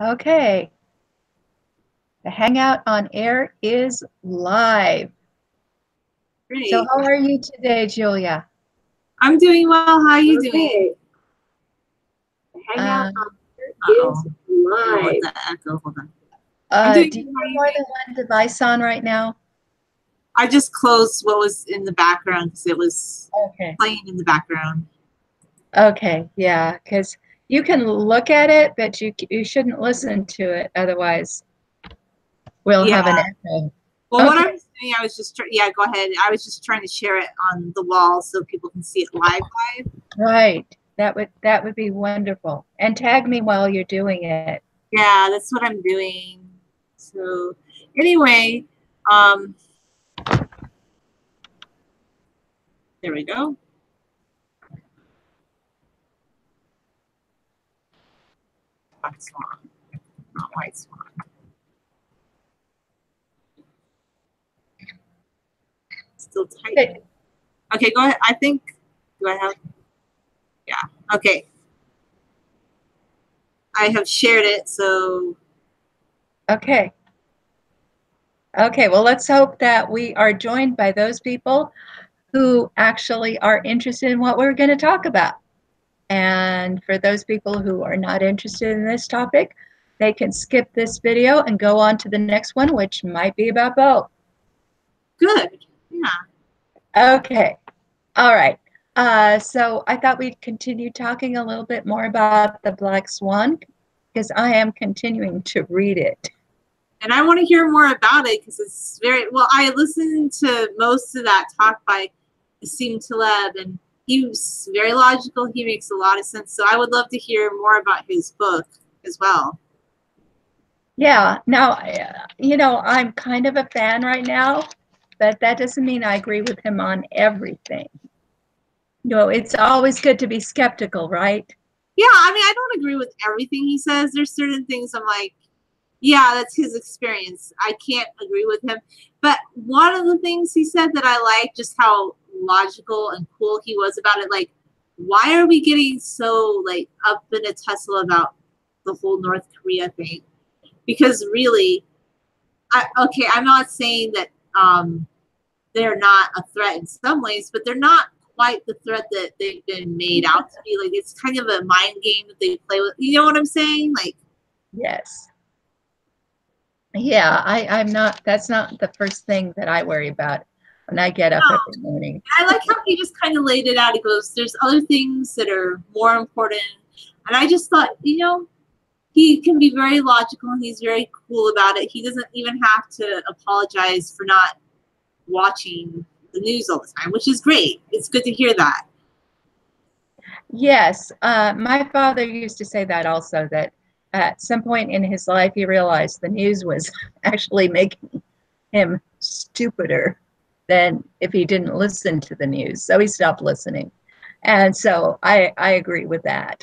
Okay, the Hangout on Air is live. So Great. how are you today, Julia? I'm doing well. How are you doing? The Hangout Um, on Air is With live. the echo. Hold on. I'm doing do you good. How are have you more doing? than one device on right now? I just closed what was in the background because it was Okay. playing in the background. Okay, yeah, because you can look at it, but you shouldn't listen to it. Otherwise, we'll Yeah. have an echo. Well, what I Okay. was doing, I was just yeah, go ahead. I was just trying to share it on the wall so people can see it live. Right. That would be wonderful. And tag me while you're doing it. Yeah, that's what I'm doing. So anyway, there we go. Black Swan, not White Swan. Still tight. Good. Okay, go ahead. I think, do I have? Yeah. Okay. I have shared it, so. Okay. Okay, well, let's hope that we are joined by those people who actually are interested in what we're going to talk about. And for those people who are not interested in this topic, they can skip this video and go on to the next one, which might be about both. Good. Yeah. Okay. All right. So I thought we'd continue talking a little bit more about the Black Swan because I am continuing to read it. And I want to hear more about it because it's very well. I listened to most of that talk by Nassim Taleb, and he was very logical. He makes a lot of sense. So I would love to hear more about his book as well. Yeah. Now, I'm kind of a fan right now, but that doesn't mean I agree with him on everything. It's always good to be skeptical, right? Yeah, I mean, I don't agree with everything he says. There's certain things I'm like, yeah, that's his experience. I can't agree with him. But one of the things he said that I like, just how logical and cool he was about it. Like, why are we getting so like up in a tussle about the whole North Korea thing? Because really, I'm not saying that they're not a threat in some ways, but they're not quite the threat that they've been made out to be. Like, it's kind of a mind game that they play with. You know what I'm saying? Like, Yes. Yeah, I'm not, that's not the first thing that I worry about when I get up every morning. I like how he just kind of laid it out. He goes, there's other things that are more important. And I just thought, he can be very logical and he's very cool about it. He doesn't even have to apologize for not watching the news all the time, which is great. It's good to hear that. Yes, my father used to say that also, that at some point in his life he realized the news was actually making him stupider than if he didn't listen to the news. So he stopped listening. And so I agree with that.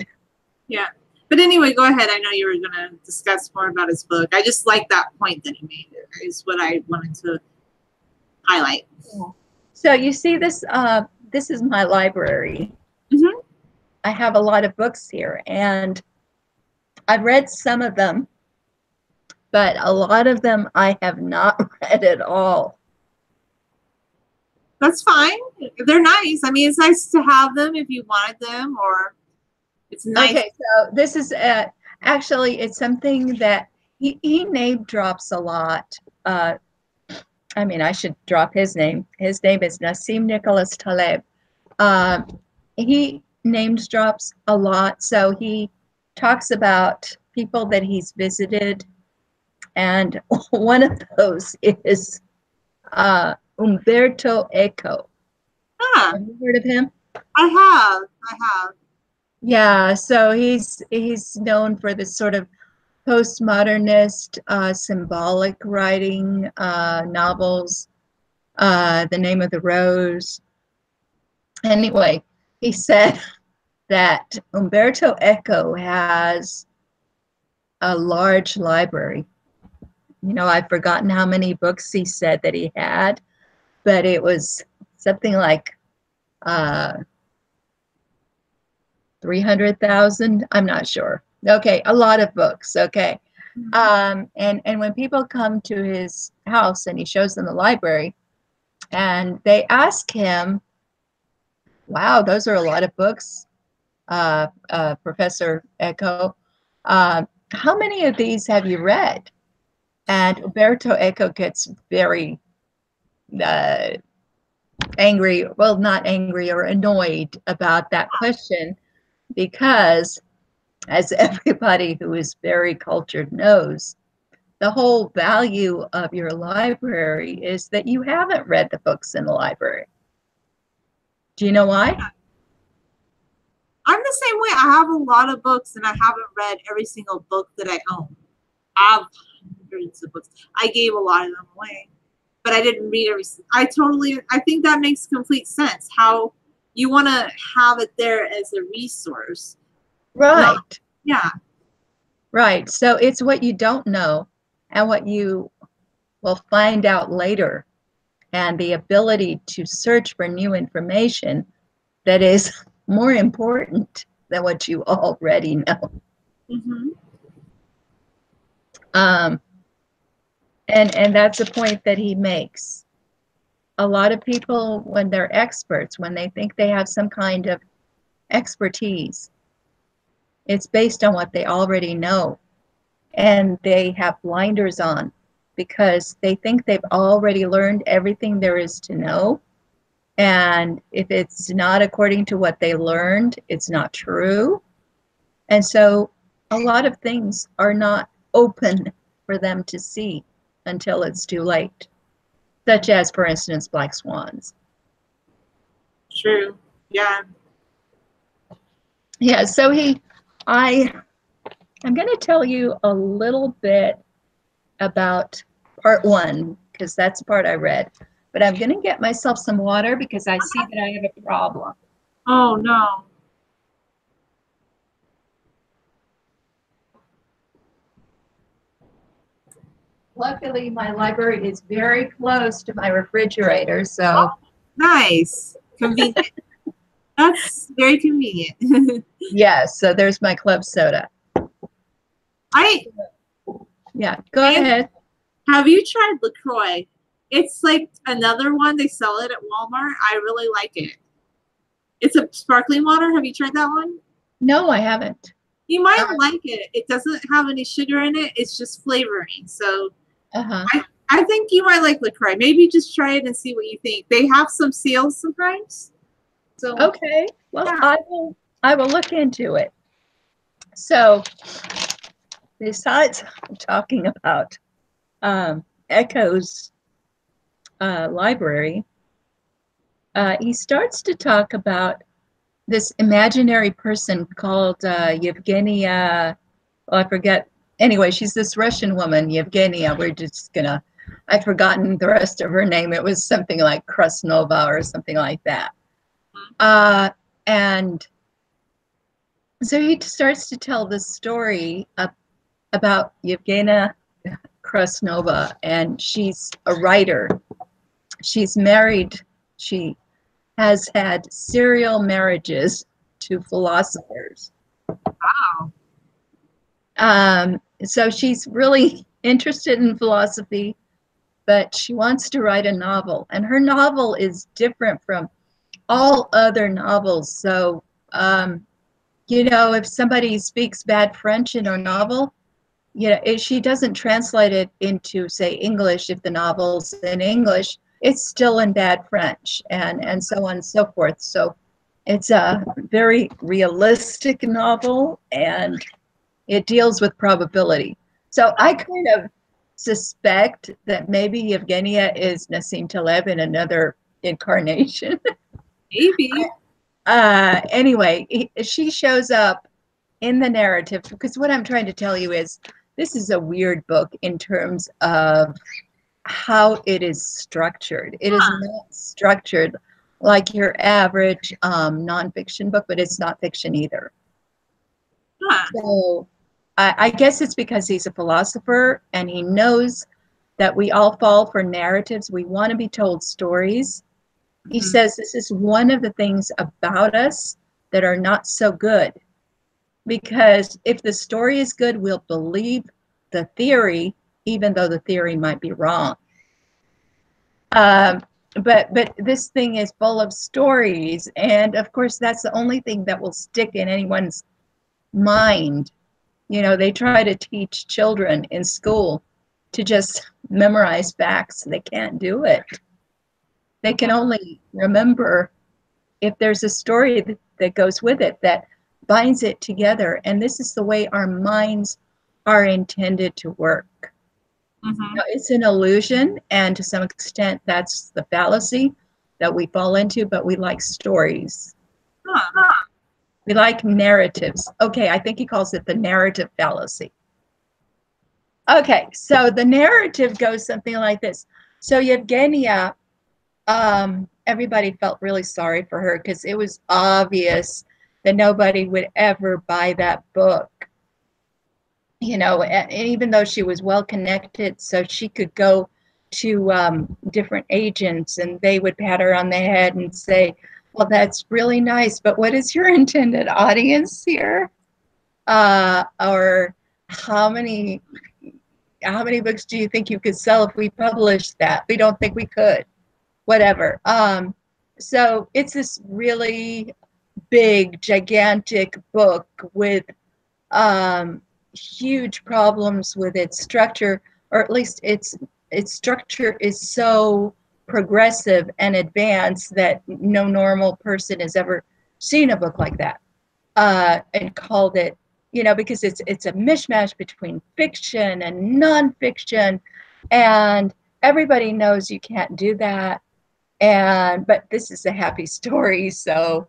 Yeah. But anyway, go ahead. I know you were going to discuss more about his book. I just like that point that he made. Is what I wanted to highlight. So you see this, this is my library. Mm-hmm. I have a lot of books here, and I've read some of them, but a lot of them I have not read at all. That's fine. They're nice. I mean, it's nice to have them if you wanted them, or it's nice. Okay, so this is actually, it's something that he name drops a lot. I mean, I should drop his name. His name is Nassim Nicholas Taleb. He names drops a lot. So he talks about people that he's visited. And one of those is Umberto Eco. Have you heard of him? I have. Yeah, so he's known for this sort of postmodernist symbolic writing, novels, The Name of the Rose. Anyway, he said that Umberto Eco has a large library. I've forgotten how many books he said that he had, but it was something like 300,000. I'm not sure. Okay, a lot of books. Okay. And when people come to his house and he shows them the library, and they ask him, "Wow, those are a lot of books, Professor Eco. How many of these have you read?" And Umberto Eco gets very angry, well, not angry, or annoyed about that question, because as everybody who is very cultured knows, the whole value of your library is that you haven't read the books in the library. Do you know why? I'm the same way. I have a lot of books and I haven't read every single book that I own. I have hundreds of books. I gave a lot of them away, but I didn't read every. I think that makes complete sense. How you want to have it there as a resource. Right. Yeah. Right. So it's what you don't know and what you will find out later, and the ability to search for new information that is more important than what you already know. Mm-hmm. And that's a point that he makes. A lot of people, when they're experts, when they think they have some kind of expertise, it's based on what they already know. And they have blinders on because they think they've already learned everything there is to know. And if it's not according to what they learned, it's not true. And so a lot of things are not open for them to see until it's too late, such as, for instance, black swans. True. Yeah. Yeah, so I'm going to tell you a little bit about part one, because that's the part I read. But I'm going to get myself some water because I see that I have a problem. Oh, no. Luckily, my library is very close to my refrigerator, so. Oh, nice. Convenient. That's very convenient. Yes, so there's my club soda. Yeah, go ahead. Have you tried LaCroix? It's like another one. They sell it at Walmart. I really like it. It's a sparkling water. Have you tried that one? No, I haven't. You might like it. It doesn't have any sugar in it. It's just flavoring. So I think you might like LaCroix. Maybe just try it and see what you think. They have some sales sometimes. So okay. Well, yeah. I will look into it. So besides talking about Eco's library, he starts to talk about this imaginary person called Yevgenia. Well, I forget. Anyway, she's this Russian woman, Yevgenia. We're just gonna. I've forgotten the rest of her name. It was something like Krasnova or something like that. And so he starts to tell this story about Yevgenia Krasnova, and she's a writer. She's married. She has had serial marriages to philosophers. Wow. So she's really interested in philosophy, but she wants to write a novel, and her novel is different from all other novels. So, you know, if somebody speaks bad French in her novel, you know, if she doesn't translate it into, say, English. If the novel's in English, it's still in bad French, and so on and so forth. So it's a very realistic novel, and it deals with probability. So I kind of suspect that maybe Yevgenia is Nassim Taleb in another incarnation. Maybe. Anyway, she shows up in the narrative, because what I'm trying to tell you is this is a weird book in terms of how it is structured. It is not structured like your average nonfiction book, but it's not fiction either. So I guess it's because he's a philosopher and he knows that we all fall for narratives. We want to be told stories. He says this is one of the things about us that are not so good, because if the story is good, we'll believe the theory, even though the theory might be wrong. But this thing is full of stories, and of course that's the only thing that will stick in anyone's mind. You know, they try to teach children in school to just memorize facts. They can't do it. They can only remember if there's a story that goes with it that binds it together. And this is the way our minds are intended to work. Now, it's an illusion, and to some extent that's the fallacy that we fall into, but we like stories. We like narratives. Okay, I think he calls it the narrative fallacy. Okay, so the narrative goes something like this. So Yevgenia, everybody felt really sorry for her because it was obvious that nobody would ever buy that book. You know, and even though she was well connected, so she could go to different agents and they would pat her on the head and say, well, that's really nice, but what is your intended audience here? Or how many books do you think you could sell if we published that? We don't think we could. Whatever. So it's this really big, gigantic book with huge problems with its structure, or at least its structure is so progressive and advanced that no normal person has ever seen a book like that, and called it, you know, because it's a mishmash between fiction and nonfiction, and everybody knows you can't do that. But this is a happy story, so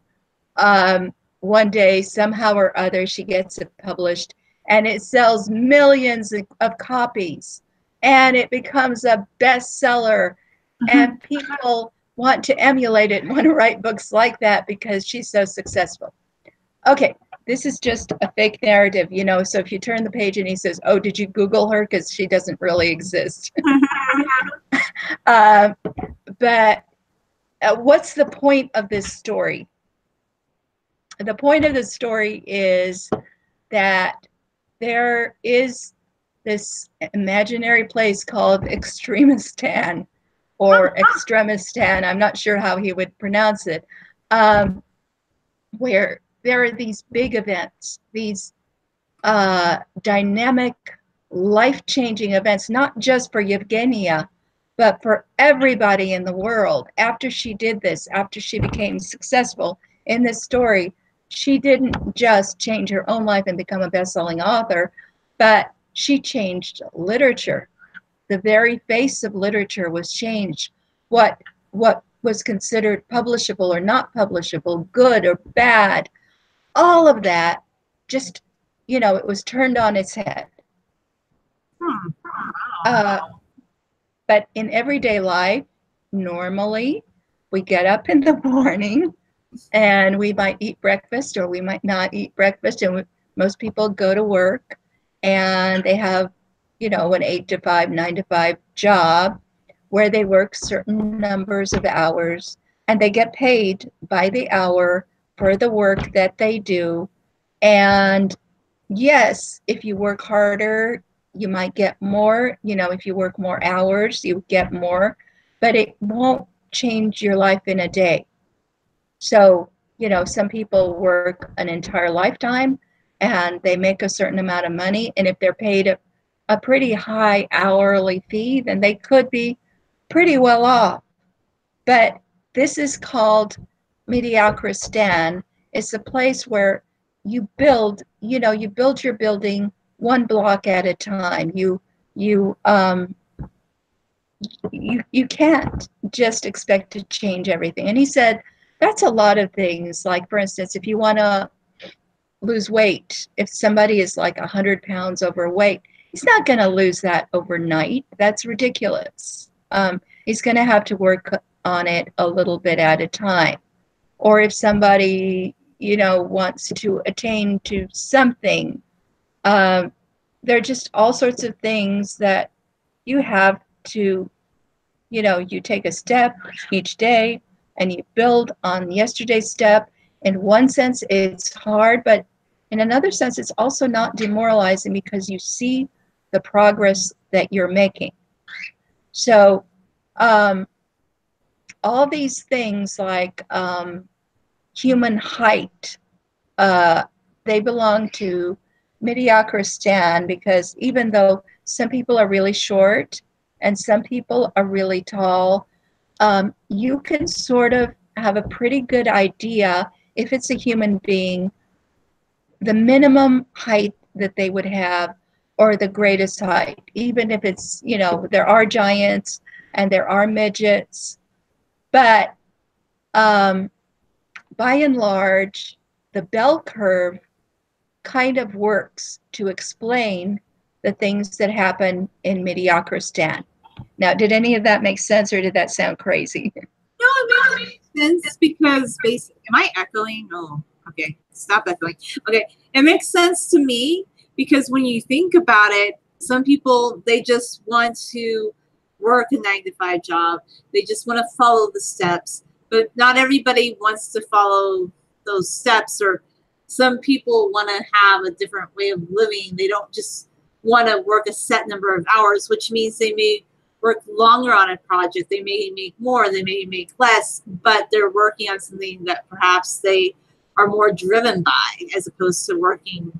one day somehow or other she gets it published, and it sells millions of copies, and it becomes a bestseller, and people want to emulate it and want to write books like that because she's so successful. Okay, this is just a fake narrative, you know, so if you turn the page and he says, oh, did you Google her? Because she doesn't really exist. But what's the point of this story? The point of the story is that there is this imaginary place called Extremistan, or Extremistan, I'm not sure how he would pronounce it, where there are these big events, these dynamic, life-changing events, not just for Yevgenia, but for everybody in the world. After she did this, after she became successful in this story, she didn't just change her own life and become a best-selling author, but she changed literature. The very face of literature was changed. What was considered publishable or not publishable, good or bad, all of that just, you know, it was turned on its head. But in everyday life, normally, we get up in the morning and we might eat breakfast or we might not eat breakfast. And most people go to work and they have, you know, an 8 to 5, 9 to 5 job where they work certain numbers of hours and they get paid by the hour for the work that they do. And yes, if you work harder, you might get more. You know, if you work more hours, you get more, but it won't change your life in a day. So, you know, some people work an entire lifetime and they make a certain amount of money. And if they're paid a pretty high hourly fee, then they could be pretty well off. But this is called Mediocristan. It's a place where you build, you know, you build your building one block at a time. You can't just expect to change everything. And he said, that's a lot of things. Like, for instance, if you want to lose weight, if somebody is like 100 pounds overweight, he's not going to lose that overnight. That's ridiculous. He's going to have to work on it a little bit at a time. Or if somebody, you know, wants to attain to something, there are just all sorts of things that you have to, you know, you take a step each day and you build on yesterday's step. In one sense, it's hard, but in another sense, it's also not demoralizing because you see the progress that you're making. So all these things like human height, they belong to Mediocristan, because even though some people are really short and some people are really tall, you can sort of have a pretty good idea, if it's a human being, the minimum height that they would have or the greatest height, even if it's, you know, there are giants and there are midgets, but by and large, the bell curve kind of works to explain the things that happen in Mediocristan. Now, did any of that make sense, or did that sound crazy? No, it makes sense because basically, am I echoing? Oh, okay. Stop echoing. Okay. It makes sense to me because when you think about it, some people, they just want to work a 9-to-5 job. They just want to follow the steps, but not everybody wants to follow those steps, or some people want to have a different way of living. They don't just want to work a set number of hours, which means they may work longer on a project. They may make more, they may make less, but they're working on something that perhaps they are more driven by, as opposed to working.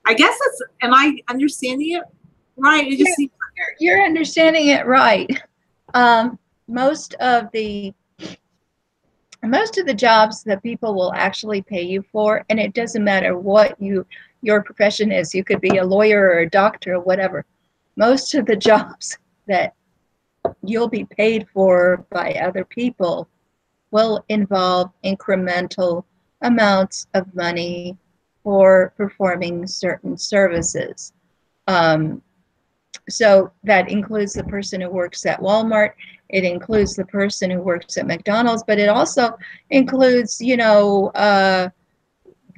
I guess that's, am I understanding it right? It just seems you're understanding it right. Most of the jobs that people will actually pay you for, and it doesn't matter what your profession is, you could be a lawyer or a doctor or whatever, most of the jobs that you'll be paid for by other people will involve incremental amounts of money for performing certain services. So that includes the person who works at Walmart, it includes the person who works at McDonald's, but it also includes, you know,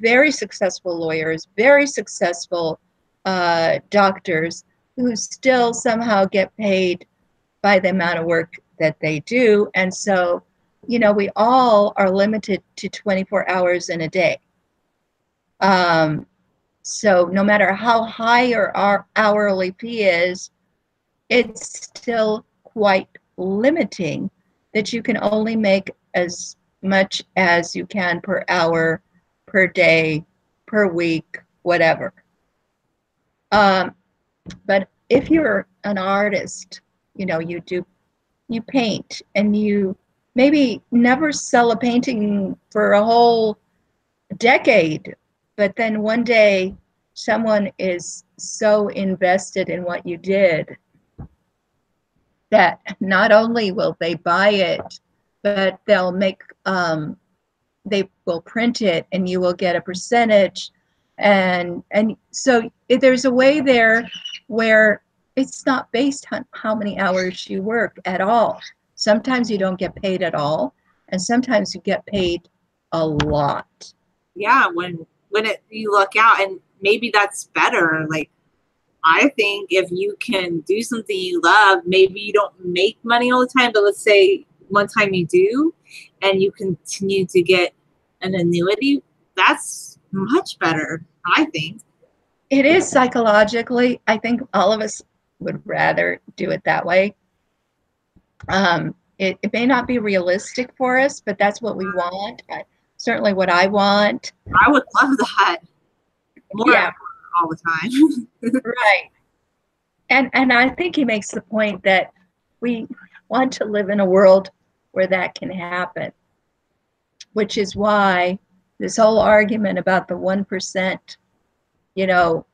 very successful lawyers, very successful doctors who still somehow get paid by the amount of work that they do. And so, you know, we all are limited to 24 hours in a day. So no matter how high your hourly fee is, it's still quite limiting, that you can only make as much as you can per hour, per day, per week, whatever. But if you're an artist, you know, you paint, and you maybe never sell a painting for a whole decade, but then one day someone is so invested in what you did that not only will they buy it, but they'll make, they will print it, and you will get a percentage. And so there's a way there where it's not based on how many hours you work at all. Sometimes you don't get paid at all, and sometimes you get paid a lot. Yeah, when you look out, and maybe that's better. Like, I think if you can do something you love, maybe you don't make money all the time, but let's say one time you do, and you continue to get an annuity, that's much better, I think. It is psychologically. I think all of us would rather do it that way. It may not be realistic for us, but that's what we want. Certainly what I want. I would love that. More Yeah. all the time. Right. And I think he makes the point that we want to live in a world where that can happen, which is why this whole argument about the 1%, you know,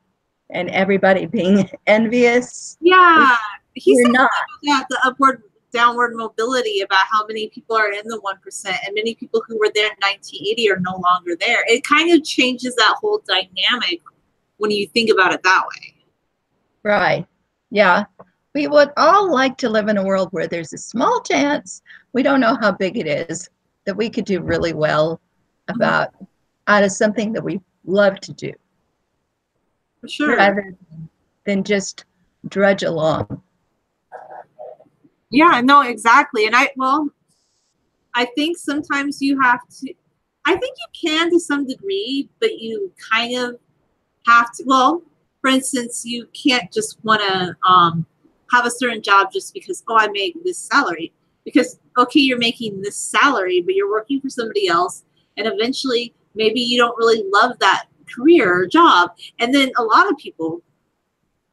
and everybody being envious. Yeah. He said not. that the upward downward mobility, about how many people are in the 1% and many people who were there in 1980 are no longer there. It kind of changes that whole dynamic when you think about it that way. Right. Yeah. We would all like to live in a world where there's a small chance, we don't know how big it is, that we could do really well out of something that we love to do. For sure. Rather than just drudge along. Yeah, no, exactly. And I think sometimes you have to, I think you can to some degree, but you kind of have to, well, for instance, you can't just want to have a certain job just because, oh, I make this salary. Because, okay, you're making this salary, but you're working for somebody else. And eventually, maybe you don't really love that career or job. And then a lot of people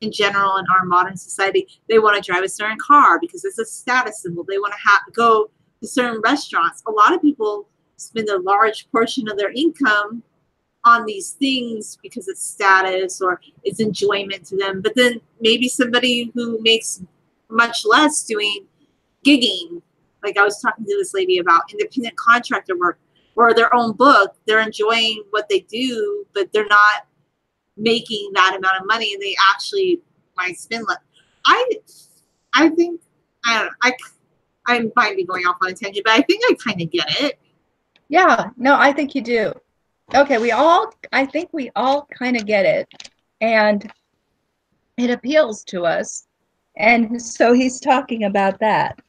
in general in our modern society, they want to drive a certain car because it's a status symbol. They want to go to certain restaurants. A lot of people spend a large portion of their income on these things because it's status or it's enjoyment to them. But then maybe somebody who makes much less doing gigging, like I was talking to this lady about independent contractor work or their own book, they're enjoying what they do, but they're not making that amount of money, and they actually might spend less. I think I don't know, I might be going off on a tangent, but I think I kind of get it. Yeah, no, I think you do. Okay, I think we all kind of get it, and it appeals to us. And so he's talking about that.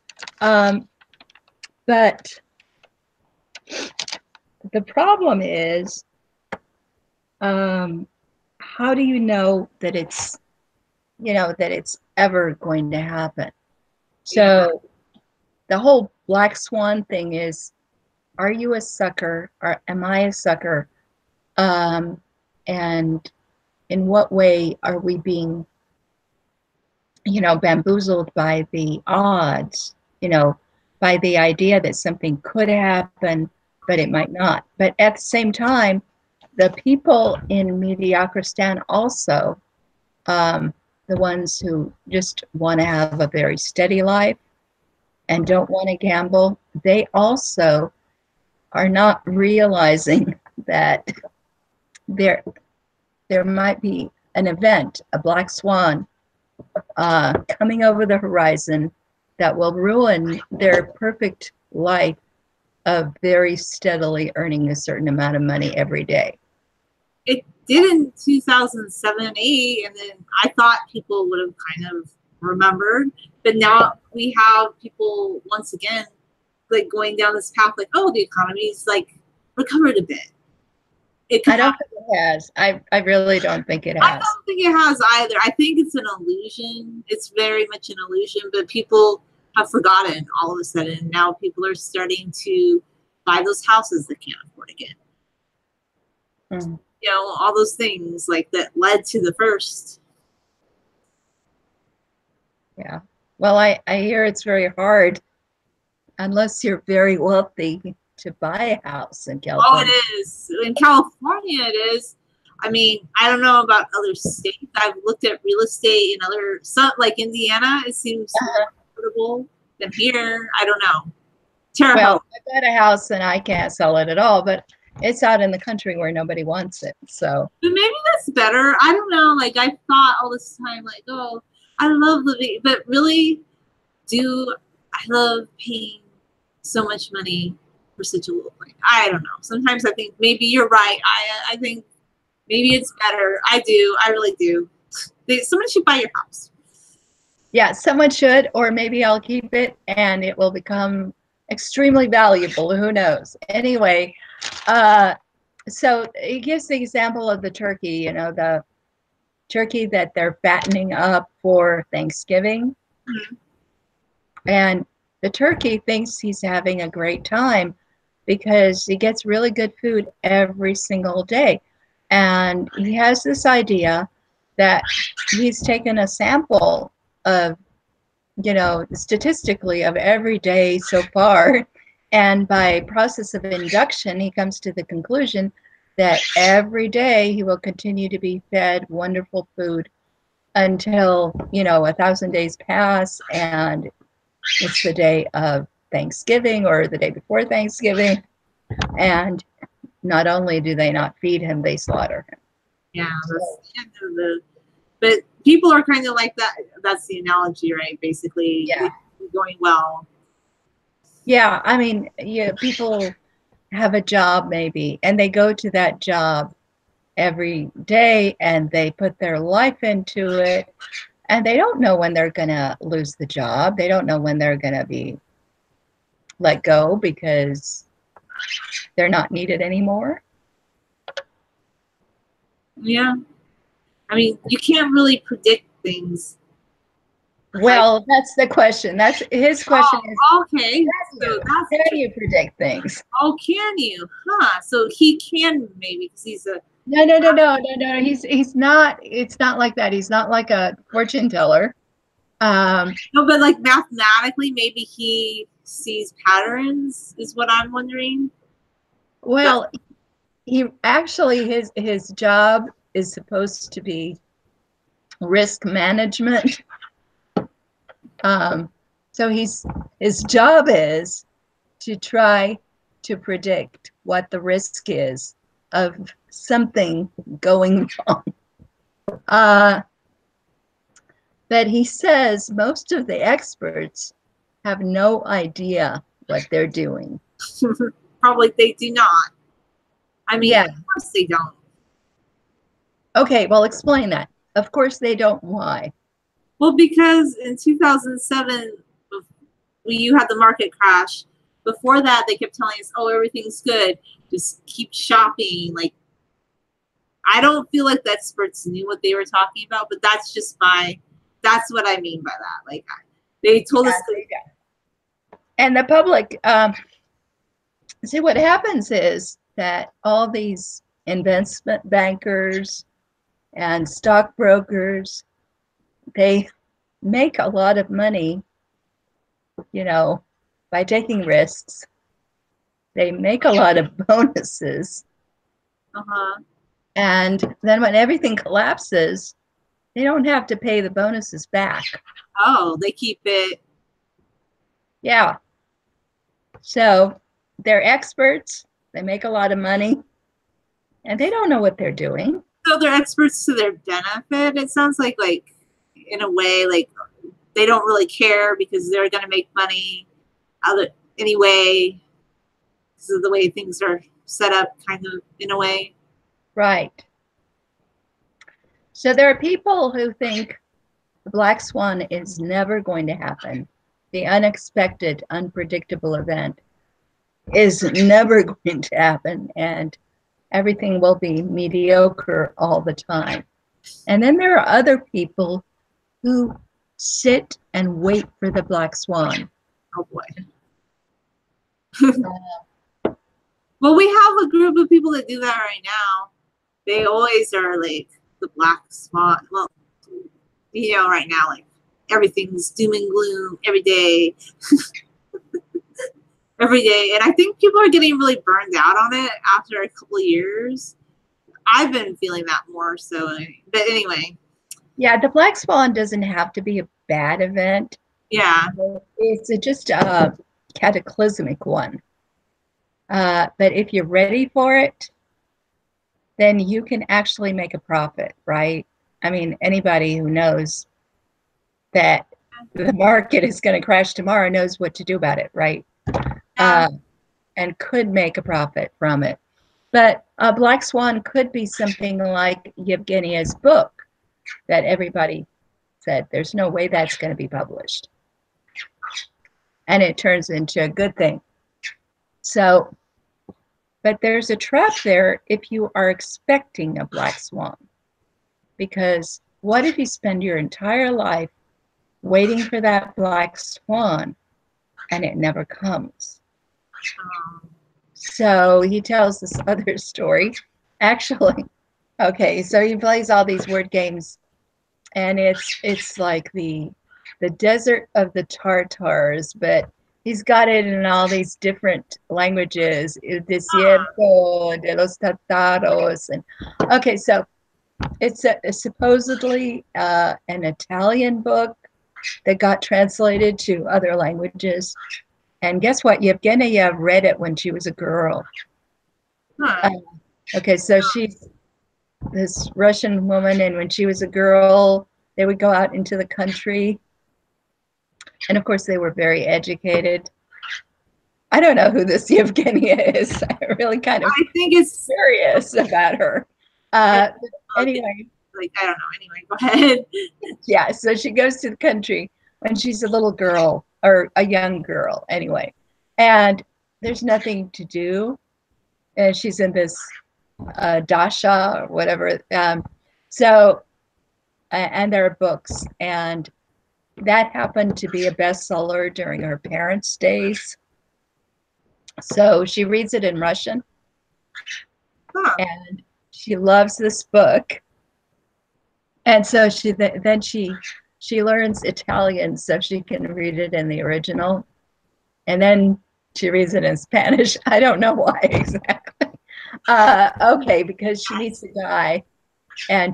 But the problem is, how do you know that it's, that it's ever going to happen? So the whole black swan thing is, are you a sucker or am I a sucker? And in what way are we being, bamboozled by the odds, by the idea that something could happen, but it might not. But at the same time, the people in Mediocristan also, the ones who just want to have a very steady life and don't want to gamble, they also are not realizing that there might be an event, a black swan, coming over the horizon that will ruin their perfect life of very steadily earning a certain amount of money every day. It did in 2007 and 8, and then I thought people would have kind of remembered, but now we have people once again like going down this path, like, oh, the economy's like recovered a bit. I don't think it has. I really don't think it has. I don't think it has either. I think it's an illusion. It's very much an illusion, but people have forgotten all of a sudden. Now people are starting to buy those houses they can't afford again. Mm. All those things like that led to the first. Yeah. Well, I hear it's very hard unless you're very wealthy to buy a house in California. Oh, it is. In California, it is. I mean, I don't know about other states. I've looked at real estate in some like Indiana. It seems more affordable than here. I don't know. Terrible. Well, I got a house and I can't sell it at all, but it's out in the country where nobody wants it. So but maybe that's better. I don't know. Like I thought all this time, like, oh, I love living, but really, I love paying so much money for such a little thing? I don't know. Sometimes I think maybe you're right. I think maybe it's better. I do. I really do. Someone should buy your house. Yeah, someone should, or maybe I'll keep it and it will become extremely valuable. Who knows? Anyway, so he gives the example of the turkey, the turkey that they're fattening up for Thanksgiving. Mm-hmm. And the turkey thinks he's having a great time because he gets really good food every single day. And he has this idea that he's taken a sample of, statistically of every day so far. And by process of induction, he comes to the conclusion that every day he will continue to be fed wonderful food until, 1,000 days pass and it's the day of Thanksgiving or the day before Thanksgiving. And not only do they not feed him, they slaughter him. Yeah, but people are kind of like that. That's the analogy, right? Basically, yeah, going well. Yeah, I mean, people have a job maybe, and they go to that job every day, and they put their life into it, and they don't know when they're going to lose the job. They don't know when they're going to be let go because they're not needed anymore. Yeah. I mean, you can't really predict things. Well, that's the question. That's his question is, Okay. So that's can you predict things? oh, can you? Huh? So he can maybe because he's a No. He's not. It's not like that. He's not like a fortune teller. no, but like mathematically, maybe he sees patterns. Is what I'm wondering. Well, he actually his job is supposed to be risk management. So his job is to try to predict what the risk is of something going wrong. But he says most of the experts have no idea what they're doing. Probably they do not. I mean, Yeah. of course they don't. Okay, well, explain that. Of course they don't. Why? Well, because in 2007, you had the market crash. Before that, they kept telling us, "Oh, everything's good. Just keep shopping." Like, I don't feel like the experts knew what they were talking about, but that's just that's what I mean by that. Like, they told us. And the public, see, what happens is that all these investment bankers and stockbrokers, they make a lot of money, by taking risks. They make a lot of bonuses. And then when everything collapses, they don't have to pay the bonuses back. Oh, they keep it. Yeah. So they're experts. They make a lot of money. And they don't know what they're doing. So they're experts to their benefit. It sounds like in a way, like they don't really care because they're going to make money anyway because of the way things are set up, kind of in a way. Right. So there are people who think the black swan is never going to happen. The unexpected, unpredictable event is never going to happen, and everything will be mediocre all the time. And then there are other people who sit and wait for the black swan. Oh boy. Well, we have a group of people that do that right now. They always are like the black swan. Well, right now, like everything's doom and gloom every day. Every day. And I think people are getting really burned out on it after a couple of years. I've been feeling that more so. But anyway. Yeah, the black swan doesn't have to be a bad event. Yeah. It's just a cataclysmic one. But if you're ready for it, then you can actually make a profit, right? I mean, anybody who knows that the market is going to crash tomorrow knows what to do about it, right? And could make a profit from it. But a black swan could be something like Yevgenia's book that everybody said, there's no way that's going to be published. And it turns into a good thing. So, but there's a trap there if you are expecting a black swan. Because what if you spend your entire life waiting for that black swan and it never comes? So he tells this other story. Actually, okay, so he plays all these word games, and it's like the desert of the Tartars, but he's got it in all these different languages. El desierto de los Tartaros. And okay, so it's supposedly an Italian book that got translated to other languages. And guess what? Yevgenia read it when she was a girl. Okay, so she's this Russian woman, and when she was a girl, they would go out into the country. And of course, they were very educated. I don't know who this Yevgenia is. I really kind of think it's curious about her. Anyway. Like, I don't know. Anyway, go ahead. Yeah, so she goes to the country when she's a little girl, or a young girl anyway. And there's nothing to do. And she's in this dasha or whatever. So and there are books, and that happened to be a bestseller during her parents' days. So she reads it in Russian, Huh. and she loves this book. And so then she learns Italian so she can read it in the original, and then she reads it in Spanish. I don't know why exactly. Okay, because she meets a guy, and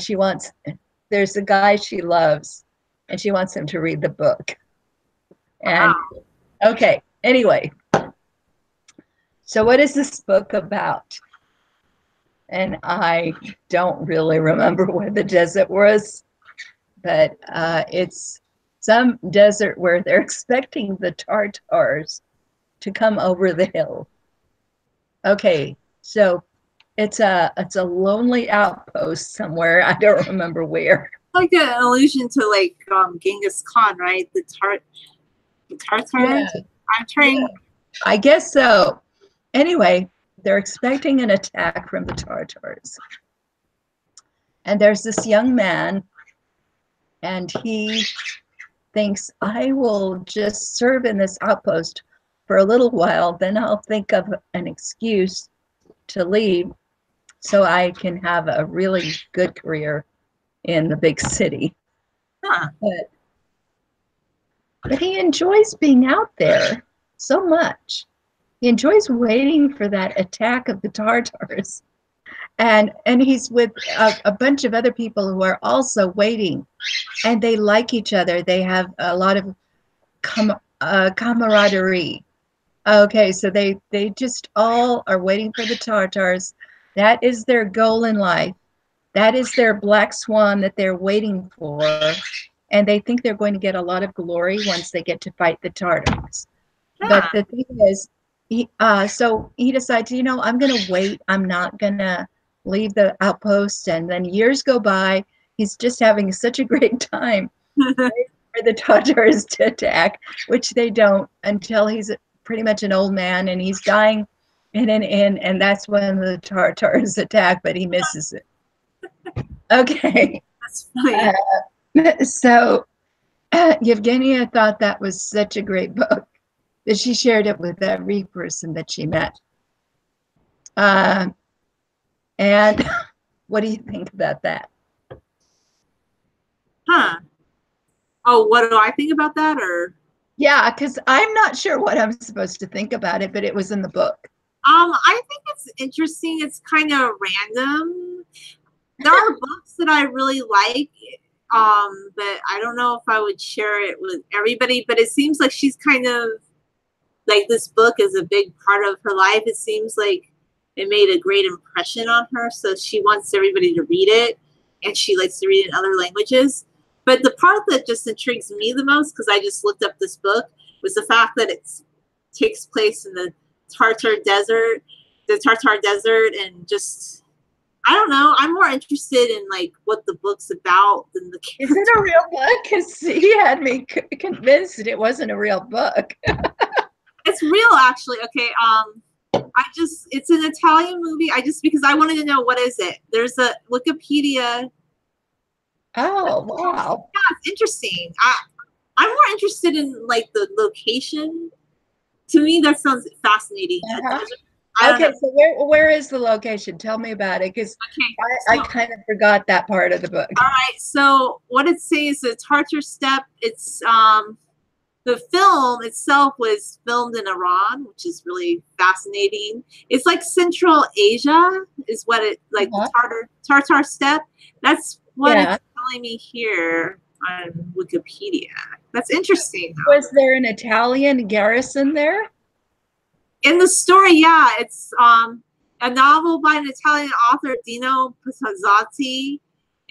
there's a guy she loves, and she wants him to read the book. And okay, anyway, so what is this book about? And I don't really remember where the desert was, but it's some desert where they're expecting the Tartars to come over the hill. Okay, so it's a lonely outpost somewhere. I don't remember where. Like an allusion to like Genghis Khan, right? The Tartars. Yeah. I'm trying. Yeah, I guess so. Anyway, they're expecting an attack from the Tartars. And there's this young man, and he thinks, I will just serve in this outpost for a little while, then I'll think of an excuse to leave so I can have a really good career in the big city. Huh. But he enjoys being out there so much. He enjoys waiting for that attack of the Tartars. And he's with a bunch of other people who are also waiting, and they like each other. They have a lot of camaraderie. Okay, so they just all are waiting for the Tartars. That is their goal in life. That is their black swan that they're waiting for. And they think they're going to get a lot of glory once they get to fight the Tartars. But the thing is, so he decides, I'm going to wait. I'm not going to leave the outpost. And then years go by. He's just having such a great time for the Tartars to attack, which they don't until he's pretty much an old man and he's dying in an inn. And that's when the Tartars attack, but he misses it. Okay. That's funny. So Yevgenia thought that was such a great book that she shared it with every person that she met. And what do you think about that? Huh. Oh, what do I think about that? Or yeah, because I'm not sure what I'm supposed to think about it, but it was in the book. I think it's interesting. It's kind of random. There are books that I really like, but I don't know if I would share it with everybody. But it seems like she's kind of like, this book is a big part of her life. It seems like it made a great impression on her, so she wants everybody to read it, and she likes to read it in other languages. But the part that just intrigues me the most, because I just looked up this book, was the fact that it takes place in the Tartar Desert, and just, I don't know. I'm more interested in like what the book's about than the character. Is it a real book? Because he had me convinced it wasn't a real book. It's real, actually. Okay. It's an Italian movie. Because I wanted to know, what is it? There's a Wikipedia. Oh, wow. Yeah, it's interesting. I'm more interested in like the location. To me, that sounds fascinating. Uh-huh. Okay, so where is the location? Tell me about it, because I kind of forgot that part of the book. All right, so what it says is Tartar Steppe. It's the film itself was filmed in Iran, which is really fascinating. It's like Central Asia is what it, like the Tartar Steppe. That's what it's telling me here on Wikipedia. That's interesting, though. Was there an Italian garrison there? In the story, yeah, it's a novel by an Italian author, Dino Pizzazzi,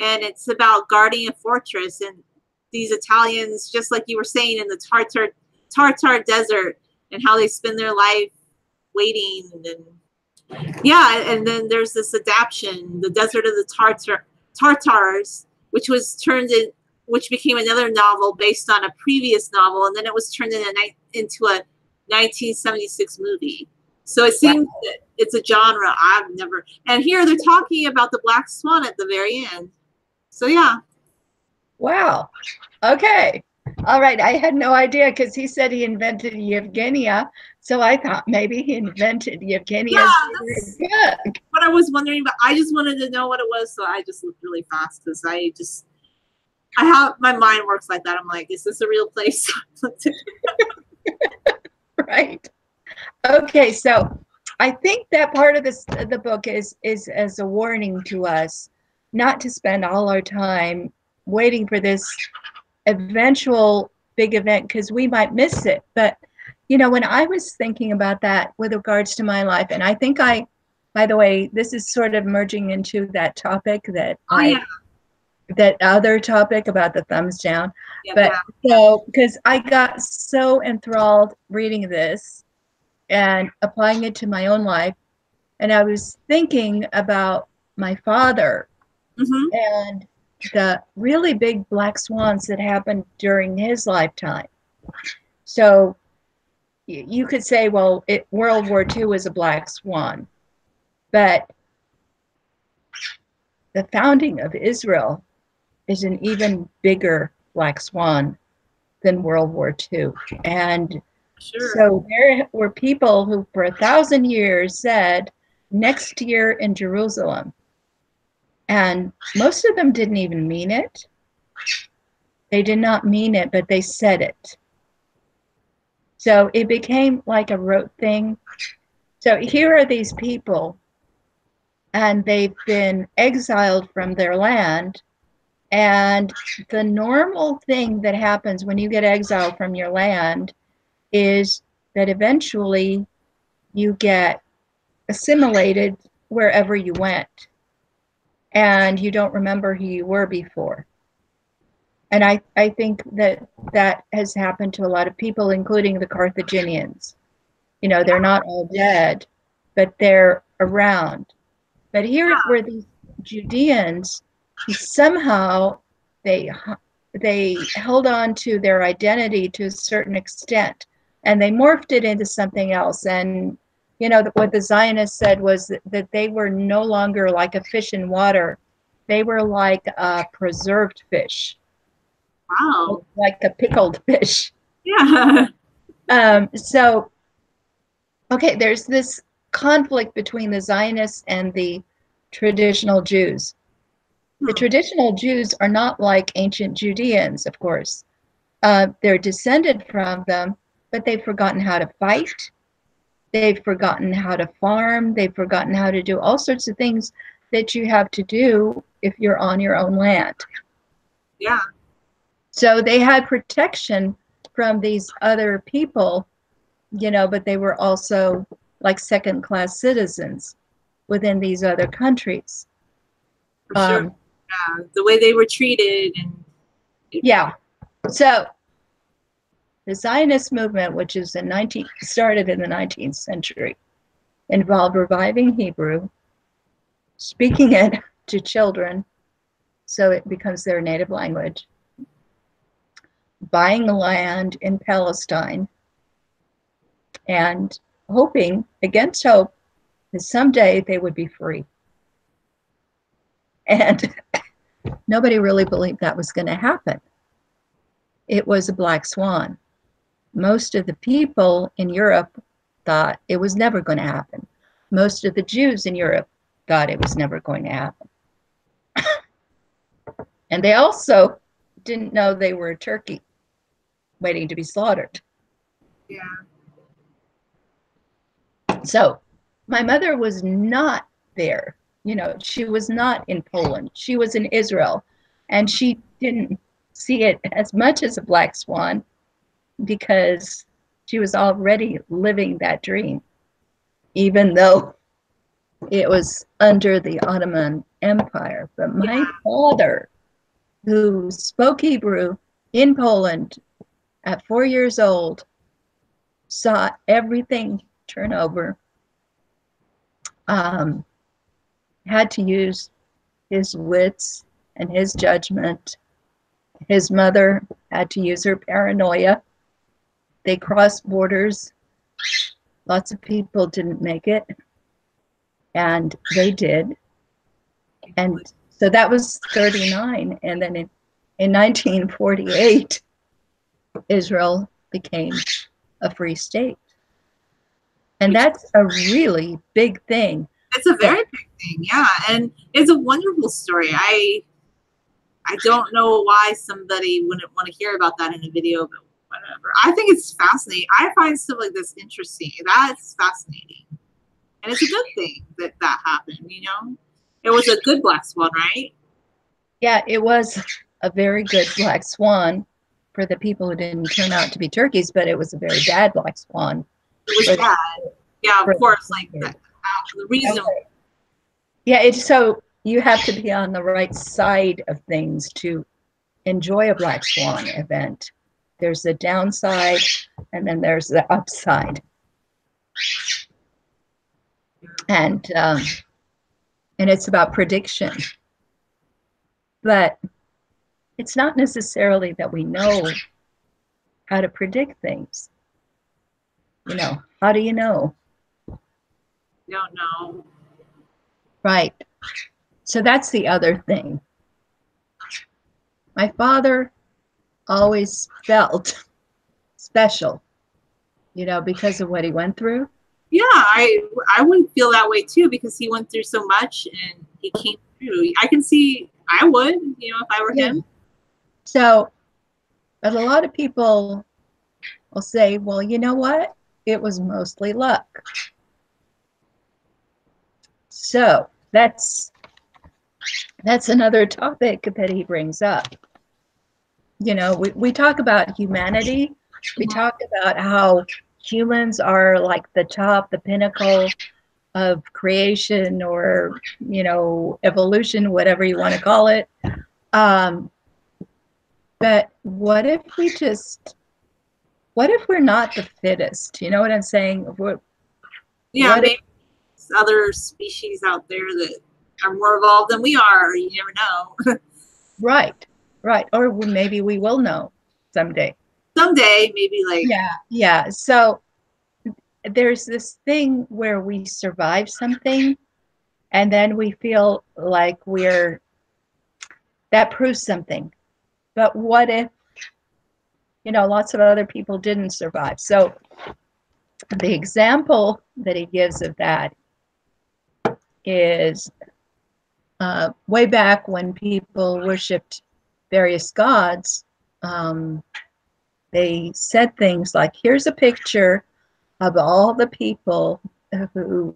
and it's about guarding a fortress. And these Italians, just like you were saying, in the Tartar Desert, and how they spend their life waiting. And then, and then there's this adaptation, The Desert of the Tartars, which became another novel based on a previous novel, and then it was turned into a 1976 movie. So it seems that it's a genre I've never. And here they're talking about the Black Swan at the very end. So yeah. Wow. Okay. All right. I had no idea because he said he invented Yevgenia. So I thought maybe he invented Yevgenia's that's favorite book. what I was wondering, but I just wanted to know what it was, so I just looked really fast because I have my mind works like that. I'm like, is this a real place? Right. Okay. So I think that part of the book is as a warning to us not to spend all our time waiting for this eventual big event because we might miss it. But when I was thinking about that with regards to my life, and I think by the way, this is sort of merging into that topic that that other topic about the thumbs down. Yeah, but so because I got so enthralled reading this and applying it to my own life, and I was thinking about my father and the really big black swans that happened during his lifetime. So you could say, well, World War II was a black swan, but the founding of Israel is an even bigger black swan than World War II. And so there were people who for 1,000 years said, next year in Jerusalem. And most of them didn't even mean it. They did not mean it, but they said it. So it became like a rote thing. So here are these people, and they've been exiled from their land. And the normal thing that happens when you get exiled from your land is that eventually you get assimilated wherever you went, and you don't remember who you were before. And I think that has happened to a lot of people, including the Carthaginians. They're not all dead, but they're around. But here were these Judeans who somehow they held on to their identity to a certain extent, and they morphed it into something else. And what the Zionists said was that they were no longer like a fish in water. They were like a preserved fish. Wow. Like a pickled fish. Yeah. So, okay, there's this conflict between the Zionists and the traditional Jews. The traditional Jews are not like ancient Judeans, of course. They're descended from them, but they've forgotten how to fight. They've forgotten how to farm. They've forgotten how to do all sorts of things that you have to do if you're on your own land. Yeah. So they had protection from these other people, but they were also like second-class citizens within these other countries. For sure. Yeah, the way they were treated. Yeah. So the Zionist movement, which is started in the 19th century, involved reviving Hebrew, speaking it to children so it becomes their native language, buying land in Palestine, and hoping, against hope, that someday they would be free. And nobody really believed that was going to happen. It was a black swan. Most of the people in Europe thought it was never going to happen. Most of the Jews in Europe thought it was never going to happen. And they also didn't know they were a turkey waiting to be slaughtered. Yeah. So my mother was not there. She was not in Poland. She was in Israel. And she didn't see it as much as a black swan because she was already living that dream, even though it was under the Ottoman Empire. But my father, who spoke Hebrew in Poland at 4 years old, saw everything turn over, had to use his wits and his judgment. His mother had to use her paranoia. They crossed borders. Lots of people didn't make it, and they did. And so that was 39. And then in in 1948, Israel became a free state. And that's a really big thing. It's a very big thing, yeah. And it's a wonderful story. I don't know why somebody wouldn't want to hear about that in a video, but whatever. I think it's fascinating. I find stuff like this interesting. That's fascinating. And it's a good thing that that happened, you know? It was a good black swan, right? Yeah, it was a very good black swan for the people who didn't turn out to be turkeys, but it was a very bad black swan. It was bad. Yeah, of course. Like the reason. Okay. Yeah, it's so you have to be on the right side of things to enjoy a black swan event. There's the downside, and then there's the upside. And it's about prediction. But it's not necessarily that we know how to predict things. You know, how do you know? Don't know. Right. So that's the other thing. My father always felt special, you know, because of what he went through. Yeah, I would feel that way too, because he went through so much and he came through. I can see I would, you know, if I were him. So, but a lot of people will say, well, you know what? It was mostly luck. So that's another topic that he brings up. You know, we talk about humanity. We talk about how humans are like the top, the pinnacle of creation, or, you know, evolution, whatever you want to call it. But what if we're not the fittest? You know what I'm saying? Yeah, maybe other species out there that are more evolved than we are. You never know. Right. Or maybe we will know someday. Someday, maybe like. Yeah. So there's this thing where we survive something, and then we feel like that proves something. But what if, you know, lots of other people didn't survive? So the example that he gives of that is way back when people worshipped various gods, they said things like, here's a picture of all the people who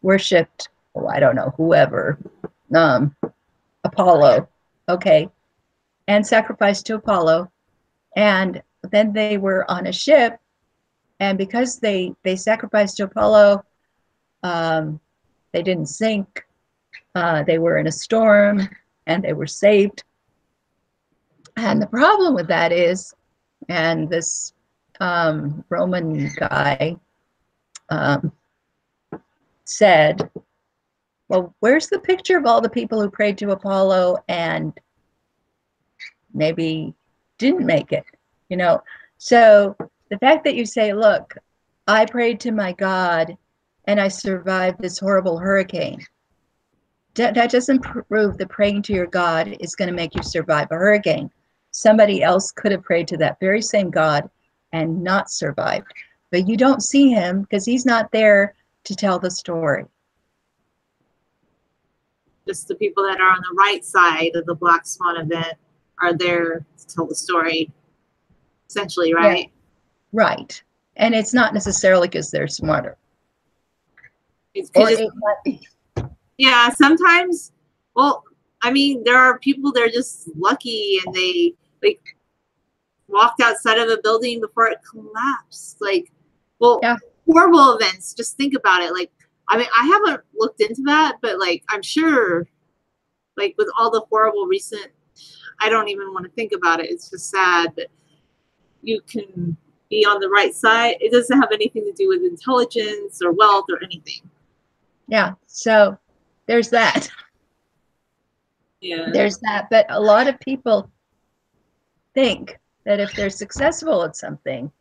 worshipped, I don't know, whoever, Apollo, okay, and sacrificed to Apollo. And then they were on a ship, and because they sacrificed to Apollo, they didn't sink. They were in a storm, and they were saved. And the problem with that is, and this Roman guy said, well, where's the picture of all the people who prayed to Apollo and maybe didn't make it? You know, so the fact that you say, look, I prayed to my God and I survived this horrible hurricane, that doesn't prove that praying to your God is going to make you survive a hurricane. Somebody else could have prayed to that very same God and not survived. But you don't see him because he's not there to tell the story. Just the people that are on the right side of the black swan event are there to tell the story, essentially, right? Yeah. Right. And it's not necessarily because they're smarter. It might be. Yeah, sometimes, well, I mean, there are people that are just lucky and they like walked outside of a building before it collapsed. Like, well, yeah. Horrible events. Just think about it. Like, I mean, I haven't looked into that, but like, I'm sure, like with all the horrible recent, I don't even want to think about it. It's just sad, but you can be on the right side. It doesn't have anything to do with intelligence or wealth or anything. Yeah. So there's that. Yeah. There's that. But a lot of people think that if they're successful at something,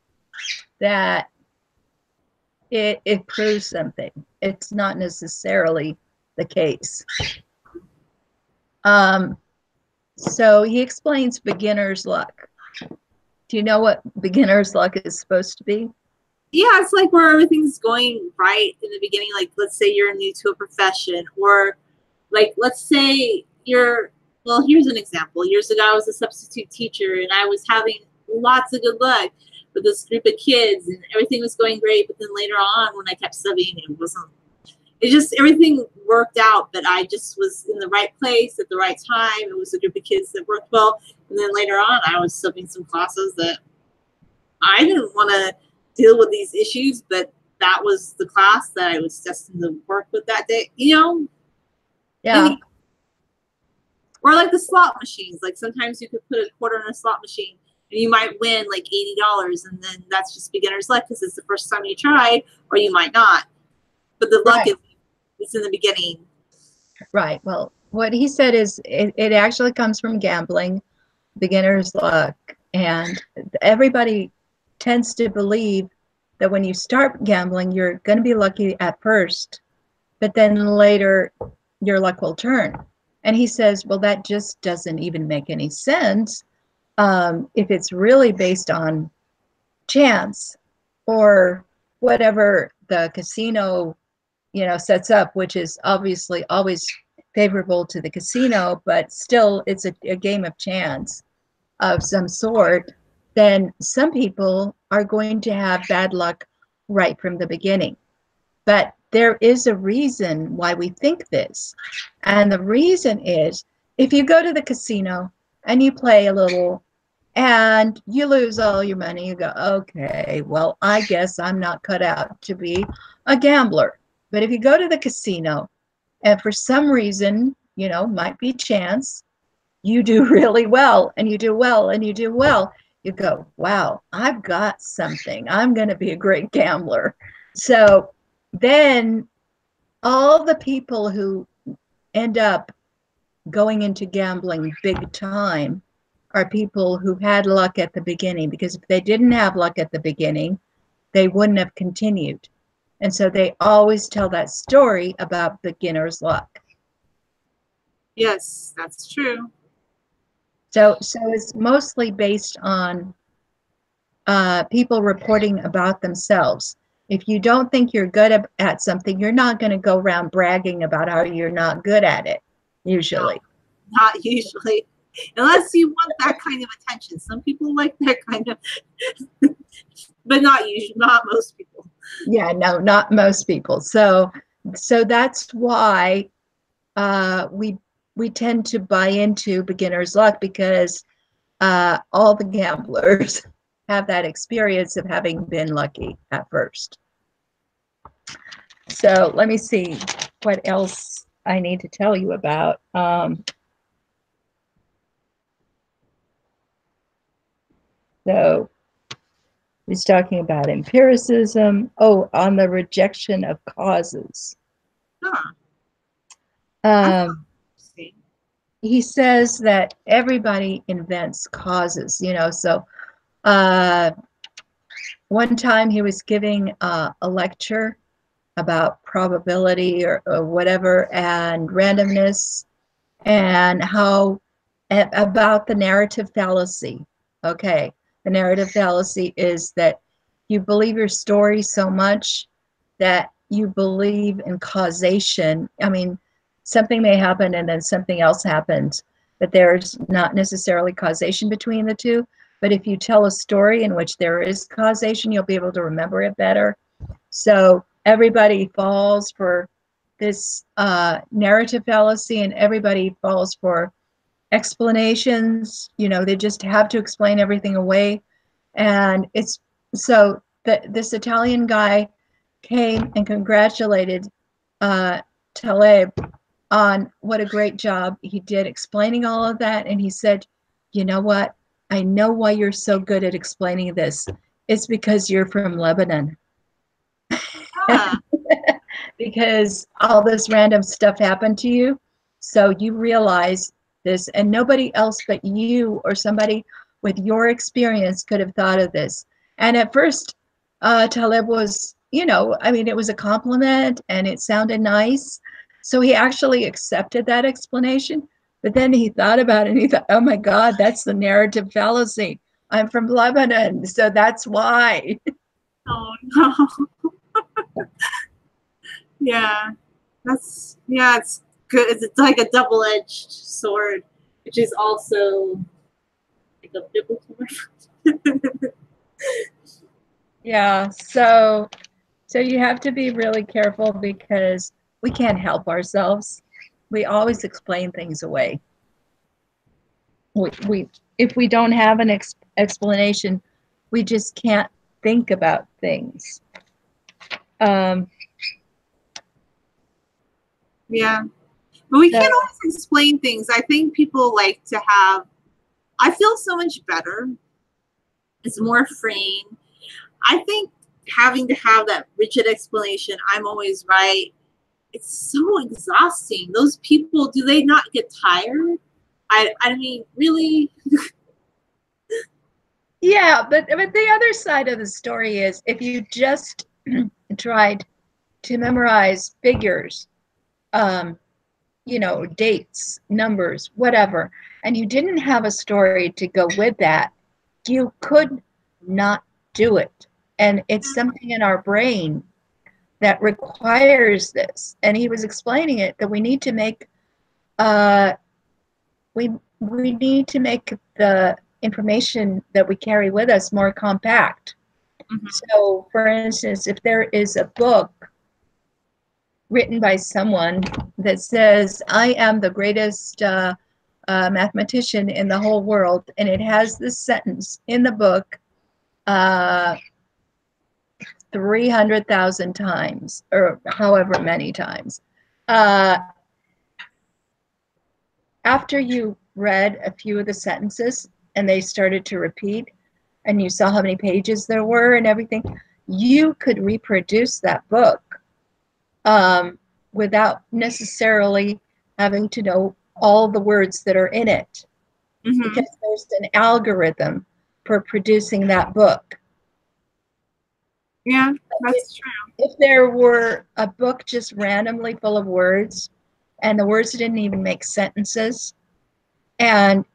that it proves something. It's not necessarily the case. So he explains beginner's luck. Do you know what beginner's luck is supposed to be? Yeah, it's like where everything's going right in the beginning. Like, let's say you're new to a profession, or like, let's say you're, well, here's an example. Years ago, I was a substitute teacher and I was having lots of good luck with this group of kids and everything was going great. But then later on, when I kept subbing, it just, everything worked out, but I just was in the right place at the right time. It was a group of kids that worked well. And then later on, I was subbing some classes that I didn't want to deal with these issues, but that was the class that I was destined to work with that day, you know? Yeah. Or like the slot machines. Like sometimes you could put a quarter in a slot machine and you might win like $80, and then that's just beginner's luck because it's the first time you tried, or you might not. But the luck is in the beginning. Right. Well, what he said is it actually comes from gambling, beginner's luck. And everybody tends to believe that when you start gambling, you're going to be lucky at first, but then later your luck will turn. And he says, well, that just doesn't even make any sense if it's really based on chance or whatever the casino, sets up, which is obviously always favorable to the casino, but still it's a game of chance of some sort. Then some people are going to have bad luck right from the beginning. But there is a reason why we think this. And the reason is if you go to the casino and you play a little and you lose all your money, you go, okay, well, I guess I'm not cut out to be a gambler. But if you go to the casino and for some reason, might be chance, you do really well and you do well and you do well, you go, wow, I've got something. I'm going to be a great gambler. So then all the people who end up going into gambling big time are people who had luck at the beginning, because if they didn't have luck at the beginning, they wouldn't have continued. And so they always tell that story about beginner's luck. Yes, that's true. So it's mostly based on people reporting about themselves. If you don't think you're good at something, you're not going to go around bragging about how you're not good at it, usually. No, not usually. Unless you want that kind of attention. Some people like that kind of, but not usually, not most people. Yeah, no, not most people. So that's why we tend to buy into beginner's luck, because all the gamblers have that experience of having been lucky at first. So let me see what else I need to tell you about. So he's talking about empiricism. Oh, on the rejection of causes. He says that everybody invents causes, so one time he was giving a lecture about probability or whatever, and randomness, and how about the narrative fallacy. Okay, the narrative fallacy is that you believe your story so much that you believe in causation. I mean, something may happen and then something else happens, but there's not necessarily causation between the two. But if you tell a story in which there is causation, you'll be able to remember it better. So everybody falls for this narrative fallacy, and everybody falls for explanations. They just have to explain everything away. And it's so that this Italian guy came and congratulated Taleb on what a great job he did explaining all of that. And he said, you know what? I know why you're so good at explaining this. It's because you're from Lebanon. Because all this random stuff happened to you. So you realize this, and nobody else but you or somebody with your experience could have thought of this. And at first, Taleb was, it was a compliment and it sounded nice. So he actually accepted that explanation, But then he thought about it and he thought, oh my God, that's the narrative fallacy. I'm from Lebanon, so that's why. Oh no. Yeah. It's good. It's like a double-edged sword, which is also like a biblical reference. Yeah, so you have to be really careful because we can't help ourselves. We always explain things away. We if we don't have an explanation, we just can't think about things. Yeah. But we So- can't always explain things. I think people like to have, I feel so much better. It's more freeing. I think having to have that rigid explanation, I'm always right, it's so exhausting. Those people, do they not get tired? I mean, really? Yeah, but the other side of the story is if you just tried to memorize figures, you know, dates, numbers, whatever, and you didn't have a story to go with that, you could not do it. And it's something in our brain that requires this. And he was explaining it that we need to make we need to make the information that we carry with us more compact. Mhm. So, for instance, if there is a book written by someone that says, I am the greatest mathematician in the whole world, and it has this sentence in the book 300,000 times, or however many times. After you read a few of the sentences and they started to repeat, and you saw how many pages there were and everything, you could reproduce that book without necessarily having to know all the words that are in it, because there's an algorithm for producing that book. Yeah, that's true. If there were a book just randomly full of words and the words didn't even make sentences, and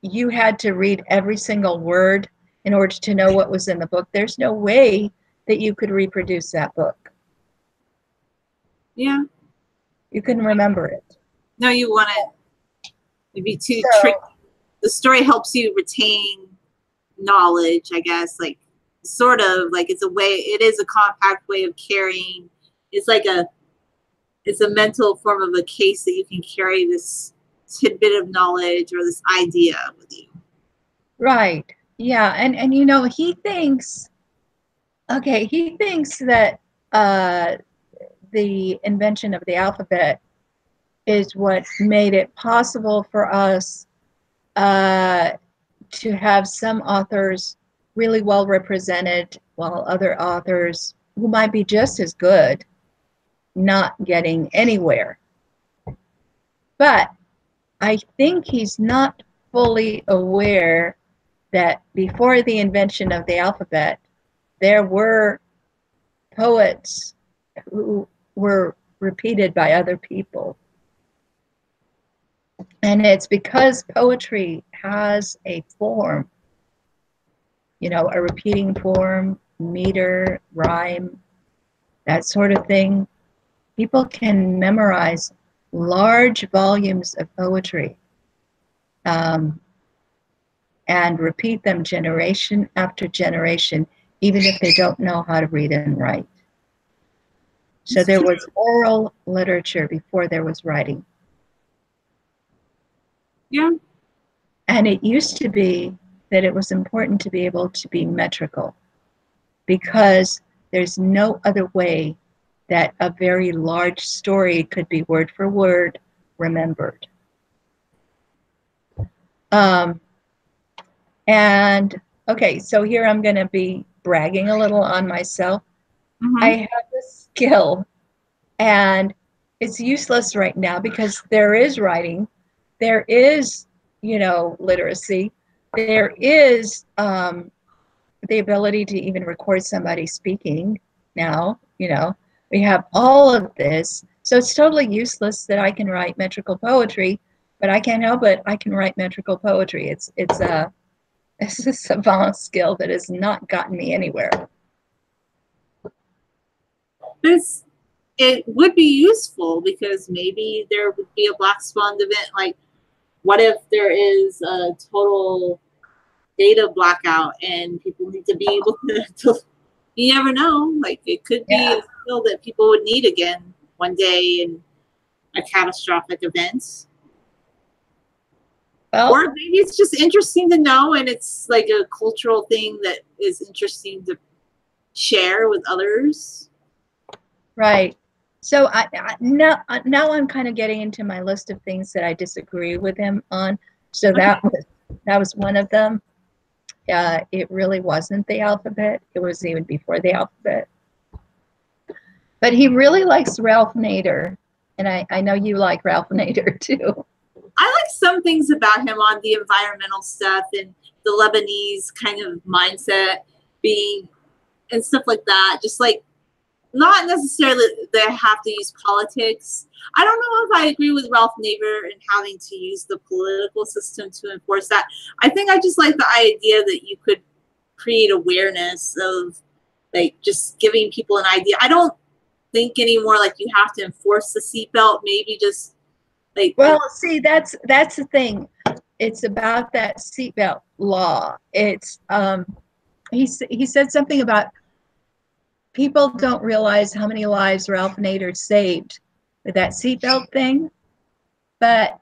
you had to read every single word in order to know what was in the book, there's no way that you could reproduce that book. Yeah. You couldn't remember it. No, you want it to be too So- tricky. The story helps you retain knowledge, I guess, like sort of like it's a way, it is a compact way of carrying. It's like it's a mental form of a case that you can carry this tidbit of knowledge or this idea with you. Right. Yeah. And you know, he thinks that the invention of the alphabet is what made it possible for us to have some authors really well represented, while other authors who might be just as good not getting anywhere. But I think he's not fully aware that before the invention of the alphabet, there were poets who were repeated by other people. And it's because poetry has a form, you know, a repeating form, meter, rhyme, that sort of thing. People can memorize large volumes of poetry and repeat them generation after generation, even if they don't know how to read and write. So there was oral literature before there was writing. Yeah. And it used to be that it was important to be able to be metrical, because there's no other way that a very large story could be word for word remembered. And okay, so here I'm going to be bragging a little on myself. I have this skill, and it's useless right now because there is writing, there is, you know, literacy, there is the ability to even record somebody speaking now, you know, we have all of this. So it's totally useless that I can write metrical poetry but I can't help it. I can write metrical poetry. It's a savant skill that has not gotten me anywhere. It would be useful because maybe there would be a Black Swan event. Like, what if there is a total data blackout and people need to be able to you never know. Like, it could be a skill that people would need again one day in a catastrophic event. Well, or maybe it's just interesting to know, and it's like a cultural thing that is interesting to share with others. right. So now I'm kind of getting into my list of things that I disagree with him on. So Okay. that was one of them. It really wasn't the alphabet. It was even before the alphabet. But he really likes Ralph Nader, and I know you like Ralph Nader too. I like some things about him on the environmental stuff and the Lebanese kind of mindset being and stuff like that. Just like, not necessarily they have to use politics. I don't know if I agree with Ralph Nader in having to use the political system to enforce that. I think I just like the idea that you could create awareness of, like, just giving people an idea. I don't think anymore like you have to enforce the seatbelt. Maybe just like, well, see, that's the thing. It's about that seatbelt law. It's he said something about people don't realize how many lives Ralph Nader saved with that seatbelt thing. But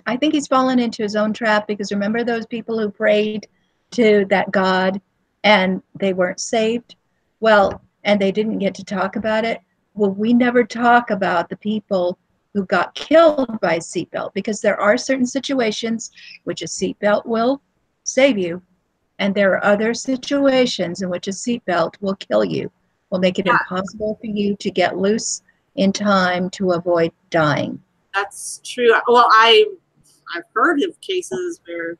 I think he's fallen into his own trap, because remember those people who prayed to that God and they weren't saved? Well, and they didn't get to talk about it. Well, we never talk about the people who got killed by a seatbelt, because there are certain situations which a seatbelt will save you. And there are other situations in which a seatbelt will kill you, will make it impossible for you to get loose in time to avoid dying. that's true. Well, I've heard of cases where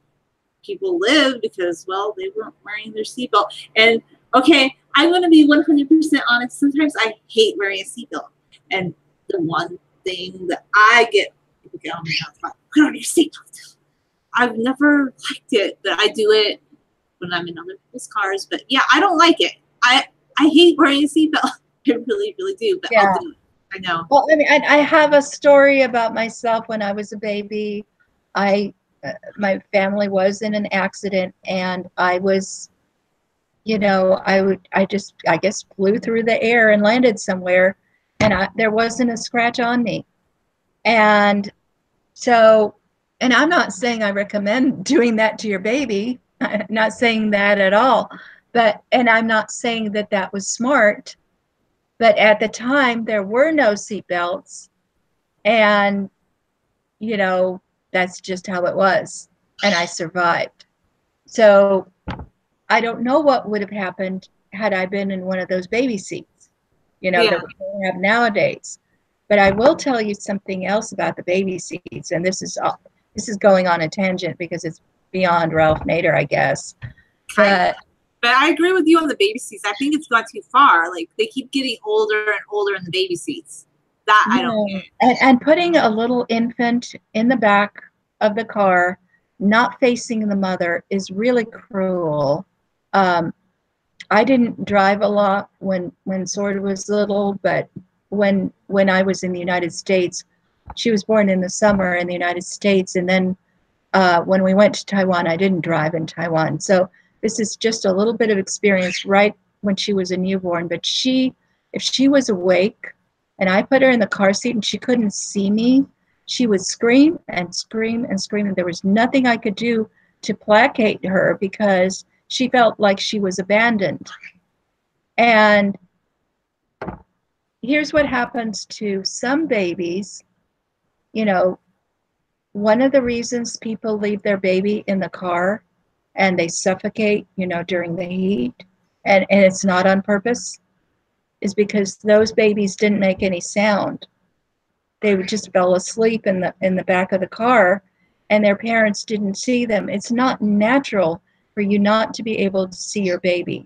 people live because, well, they weren't wearing their seatbelt. And okay, I'm going to be 100% honest. Sometimes I hate wearing a seatbelt. And the one thing that I get people get on me about, put on your seatbelt. I've never liked it, but I do it when I'm in other people's cars. But yeah, I don't like it. I hate wearing a seatbelt. I really, really do. But I'll do it. I know. Well, I mean, I have a story about myself when I was a baby. My family was in an accident, and I was, I guess flew through the air and landed somewhere, and there wasn't a scratch on me. And so, and I'm not saying I recommend doing that to your baby. I'm not saying that at all. And I'm not saying that that was smart. But at the time, there were no seatbelts, and that's just how it was, and I survived. So I don't know what would have happened had I been in one of those baby seats, that we have nowadays. But I will tell you something else about the baby seats, and this is going on a tangent because it's beyond Ralph Nader, I guess. But I agree with you on the baby seats. I think it's gone too far. Like, they keep getting older and older in the baby seats. That I don't get. And putting a little infant in the back of the car, not facing the mother, is really cruel. I didn't drive a lot when Sword was little, but when I was in the United States, she was born in the summer in the United States, and then when we went to Taiwan, I didn't drive in Taiwan. So this is just a little bit of experience right when she was a newborn. But if she was awake and I put her in the car seat and she couldn't see me, she would scream and scream and scream. And there was nothing I could do to placate her because she felt like she was abandoned. And here's what happens to some babies. One of the reasons people leave their baby in the car and they suffocate, during the heat, and it's not on purpose, is because those babies didn't make any sound. They just fell asleep in the back of the car, and their parents didn't see them. It's not natural for you not to be able to see your baby.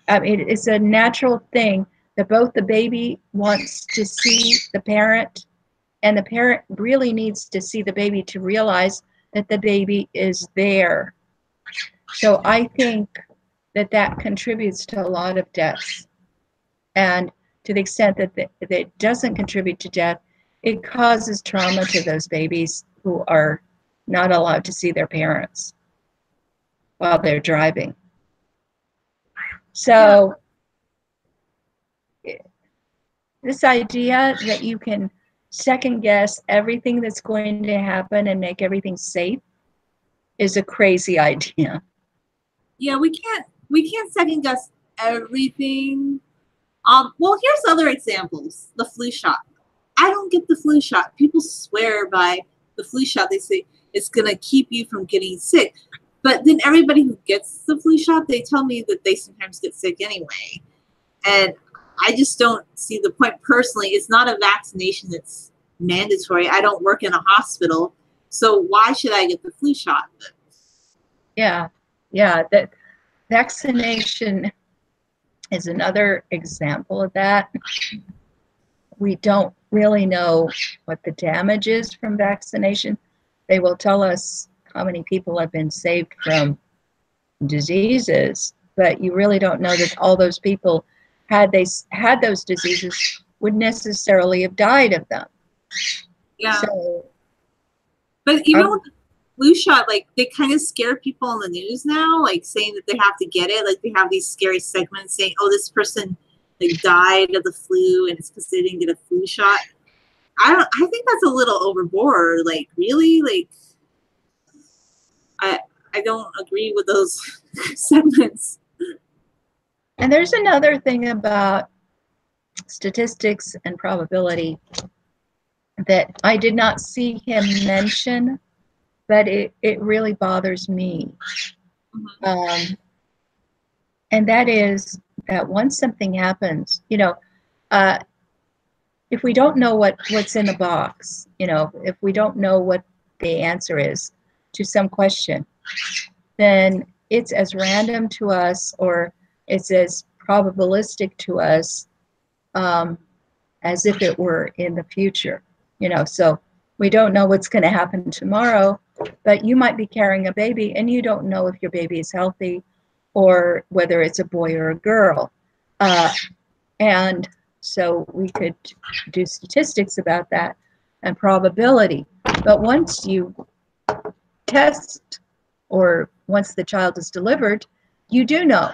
I mean, it's a natural thing that both the baby wants to see the parent And the parent really needs to see the baby to realize that the baby is there. So I think that that contributes to a lot of deaths. And to the extent that it doesn't contribute to death, it causes trauma to those babies who are not allowed to see their parents while they're driving. So this idea that you can second guess everything that's going to happen and make everything safe is a crazy idea. Yeah, we can't second guess everything. Well, here's other examples. The flu shot. I don't get the flu shot. People swear by the flu shot. They say it's gonna keep you from getting sick. But then everybody who gets the flu shot, they tell me that they sometimes get sick anyway. And I just don't see the point personally. It's not a vaccination that's mandatory. I don't work in a hospital. So why should I get the flu shot? Yeah, that vaccination is another example of that. We don't really know what the damage is from vaccination. They will tell us how many people have been saved from diseases, but you really don't know that all those people, had they had those diseases, would necessarily have died of them. Yeah. So, but even with the flu shot, like they kind of scare people on the news now, like saying that they have to get it. Like they have these scary segments saying, "Oh, this person like died of the flu, and it's because they didn't get a flu shot." I think that's a little overboard. Like really, like I don't agree with those segments. and there's another thing about statistics and probability that I did not see him mention, but it really bothers me. Mm-hmm. And that is that once something happens, if we don't know what's in the box, if we don't know what the answer is to some question, then it's as random to us, or it's as probabilistic to us as if it were in the future. So we don't know what's going to happen tomorrow, but you might be carrying a baby and you don't know if your baby is healthy or whether it's a boy or a girl. And so we could do statistics about that and probability. But once you test, or once the child is delivered, you do know.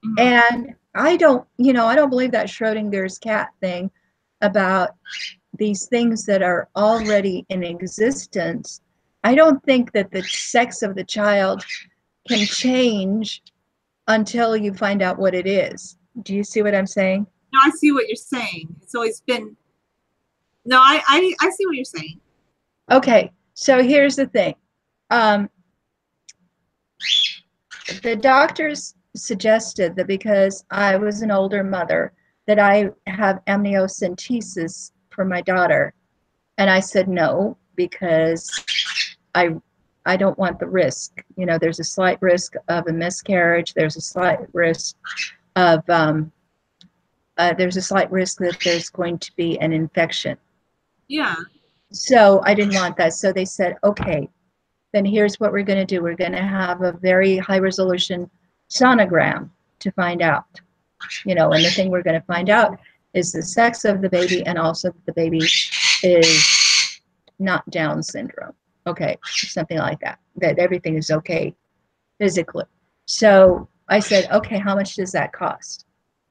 Mm-hmm. And I don't believe that Schrodinger's cat thing about these things that are already in existence. I don't think that the sex of the child can change until you find out what it is. Do you see what I'm saying? No, I see what you're saying. It's always been. No, I see what you're saying. Okay, so here's the thing. The doctors suggested that because I was an older mother, that I have amniocentesis for my daughter. And I said no, because I don't want the risk. There's a slight risk of a miscarriage. There's a slight risk of that there's going to be an infection. Yeah. So I didn't want that. So they said, okay, then here's what we're going to do. We're going to have a very high resolution sonogram to find out. And the thing we're going to find out is the sex of the baby, and also that the baby is not Down syndrome. Okay, something like that. That everything is okay physically. So I said, okay, how much does that cost?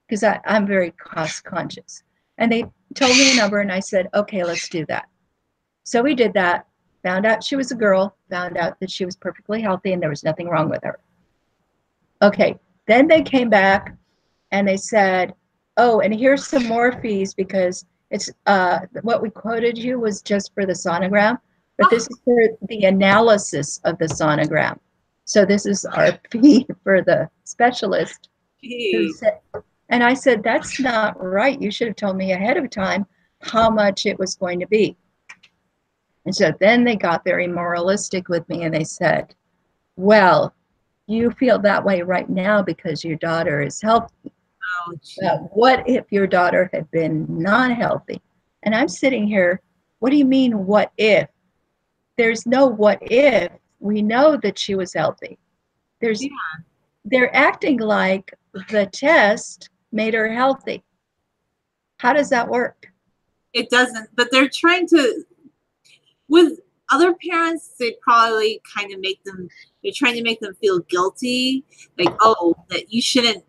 Because I'm very cost conscious. And they told me a number, and I said, okay, let's do that. So we did that, found out she was a girl, found out that she was perfectly healthy and there was nothing wrong with her. Okay, then they came back and they said, oh, and here's some more fees, because it's what we quoted you was just for the sonogram, but this is for the analysis of the sonogram. So this is our fee for the specialist. Who said, and I said, that's not right. You should have told me ahead of time how much it was going to be. And so then they got very moralistic with me, and they said, well, you feel that way right now because your daughter is healthy. But what if your daughter had been not healthy? And I'm sitting here What do you mean, what if? There's no what if. We know that she was healthy. They're acting like the test made her healthy. How does that work? It doesn't, but they're trying to, with other parents, they probably kind of make them, they're trying to make them feel guilty, like, oh, that you shouldn't,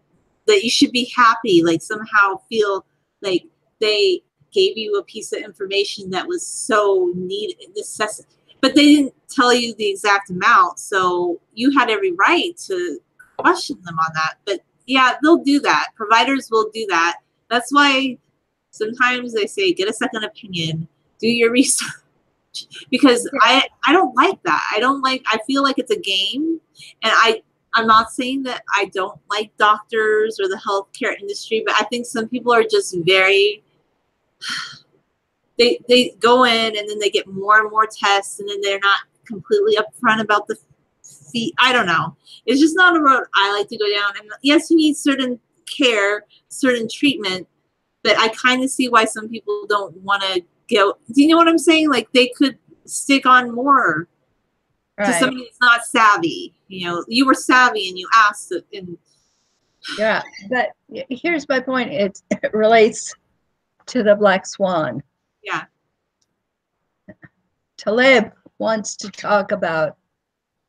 that you should be happy, like somehow feel like they gave you a piece of information that was so needed, necessary, but they didn't tell you the exact amount, so you had every right to question them on that. But yeah, they'll do that. Providers will do that. That's why sometimes they say, get a second opinion, do your research. Because I don't like that. I feel like it's a game. And I'm not saying that I don't like doctors or the healthcare industry, but I think some people are just very, they go in and then they get more and more tests and then they're not completely upfront about the fee. I don't know. It's just not a road I like to go down. And yes, you need certain care, certain treatment, but I kind of see why some people don't want to go. Do you know what I'm saying? Like they could stick on more to somebody that's not savvy. You know, you were savvy and you asked it. And yeah, but here's my point. It relates to the black swan. Yeah. Taleb wants to talk about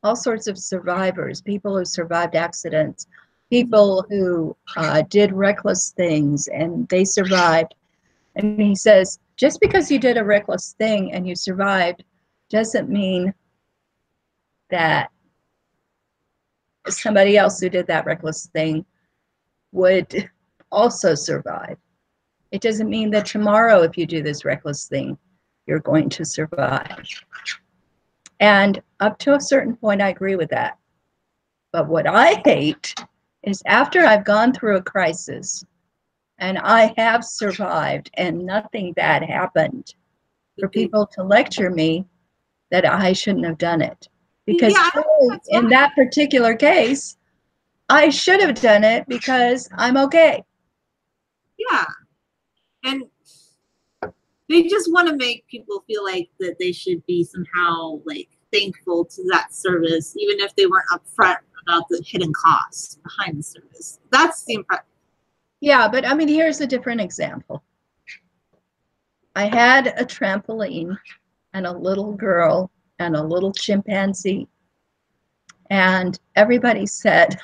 all sorts of survivors, people who survived accidents, people who did reckless things and they survived. And he says, just because you did a reckless thing and you survived doesn't mean that somebody else who did that reckless thing would also survive. It doesn't mean that tomorrow, if you do this reckless thing, you're going to survive. And up to a certain point, I agree with that. But what I hate is after I've gone through a crisis and I have survived and nothing bad happened, for people to lecture me that I shouldn't have done it. Because in that particular case, I should have done it because I'm okay. Yeah. And they just want to make people feel like that they should be somehow like thankful to that service, even if they weren't upfront about the hidden costs behind the service. That's the impression. Yeah, but I mean, here's a different example. I had a trampoline and a little girl and a little chimpanzee. And everybody said,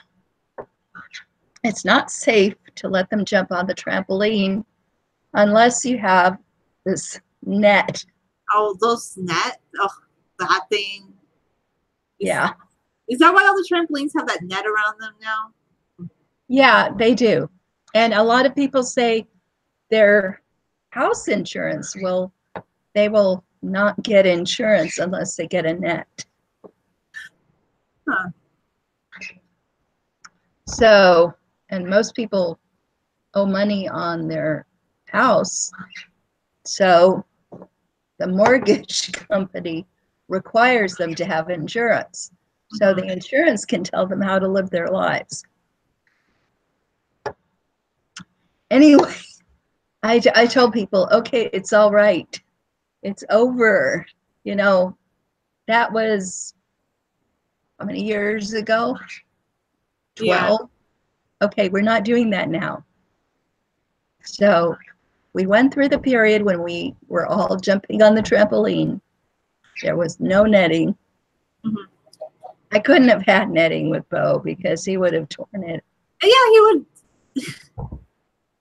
it's not safe to let them jump on the trampoline unless you have this net. Oh, those net? Oh, that thing. Yeah. Is that why all the trampolines have that net around them now? Yeah, they do. And a lot of people say their house insurance they will not get insurance unless they get a net. Huh. So, and most people owe money on their house. So the mortgage company requires them to have insurance. So the insurance can tell them how to live their lives. Anyway, I told people, okay, it's all right. It's over. You know, that was how many years ago? 12. Yeah. Okay, we're not doing that now. So we went through the period when we were all jumping on the trampoline. There was no netting. Mm-hmm. I couldn't have had netting with Bo because he would have torn it. Yeah, he would.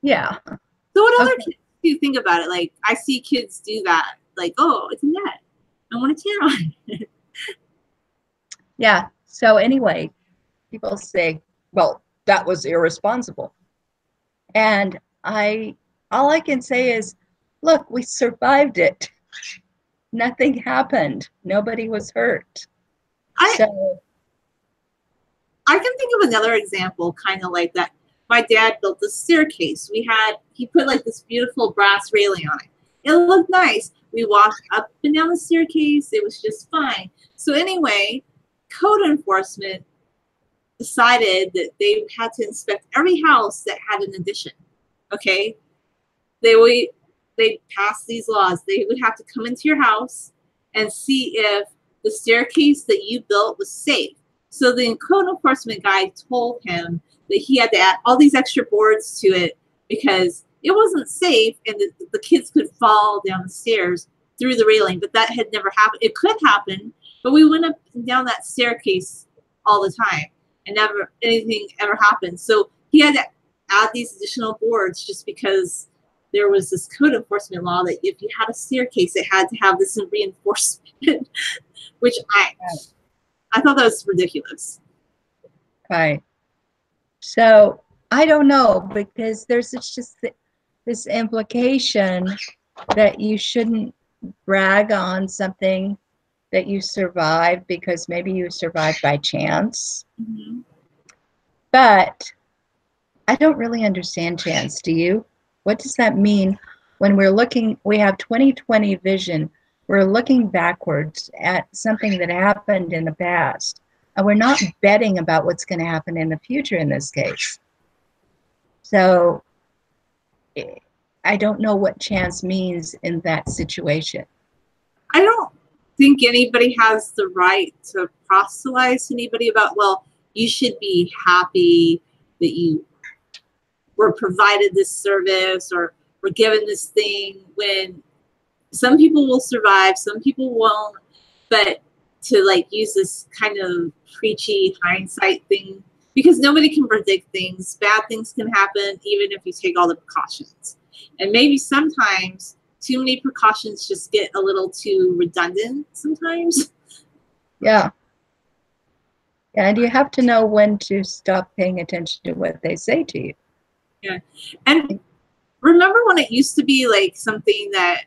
Yeah. So what other kids do you think about it? Like, I see kids do that. Like, oh, it's a net. I want to tear on it. Yeah. So anyway, people say, well, that was irresponsible. And all I can say is, look, we survived it. Nothing happened. Nobody was hurt. I can think of another example kind of like that. My dad built a staircase. He put like this beautiful brass railing on it. It looked nice. We walked up and down the staircase. It was just fine. So anyway, code enforcement decided that they had to inspect every house that had an addition. Okay. They they passed these laws. They would have to come into your house and see if the staircase that you built was safe. So the code enforcement guy told him that he had to add all these extra boards to it because it wasn't safe and the kids could fall down the stairs through the railing, but that had never happened. It could happen, but we went up and down that staircase all the time and never anything ever happened. So he had to add these additional boards just because there was this code enforcement law that if you had a staircase, it had to have this reinforcement, which I thought that was ridiculous. Right. So I don't know, because there's just this implication that you shouldn't brag on something that you survived because maybe you survived by chance. Mm-hmm. But I don't really understand chance. Do you? What does that mean when we're looking, we have 20/20 vision, we're looking backwards at something that happened in the past, and we're not betting about what's going to happen in the future in this case. So I don't know what chance means in that situation. I don't think anybody has the right to proselytize anybody about, well, you should be happy that you were provided this service or were given this thing, when some people will survive, some people won't. But to like use this kind of preachy hindsight thing, because nobody can predict things. Bad things can happen even if you take all the precautions. And maybe sometimes too many precautions just get a little too redundant sometimes. Yeah. And you have to know when to stop paying attention to what they say to you. Yeah. And remember when it used to be like something that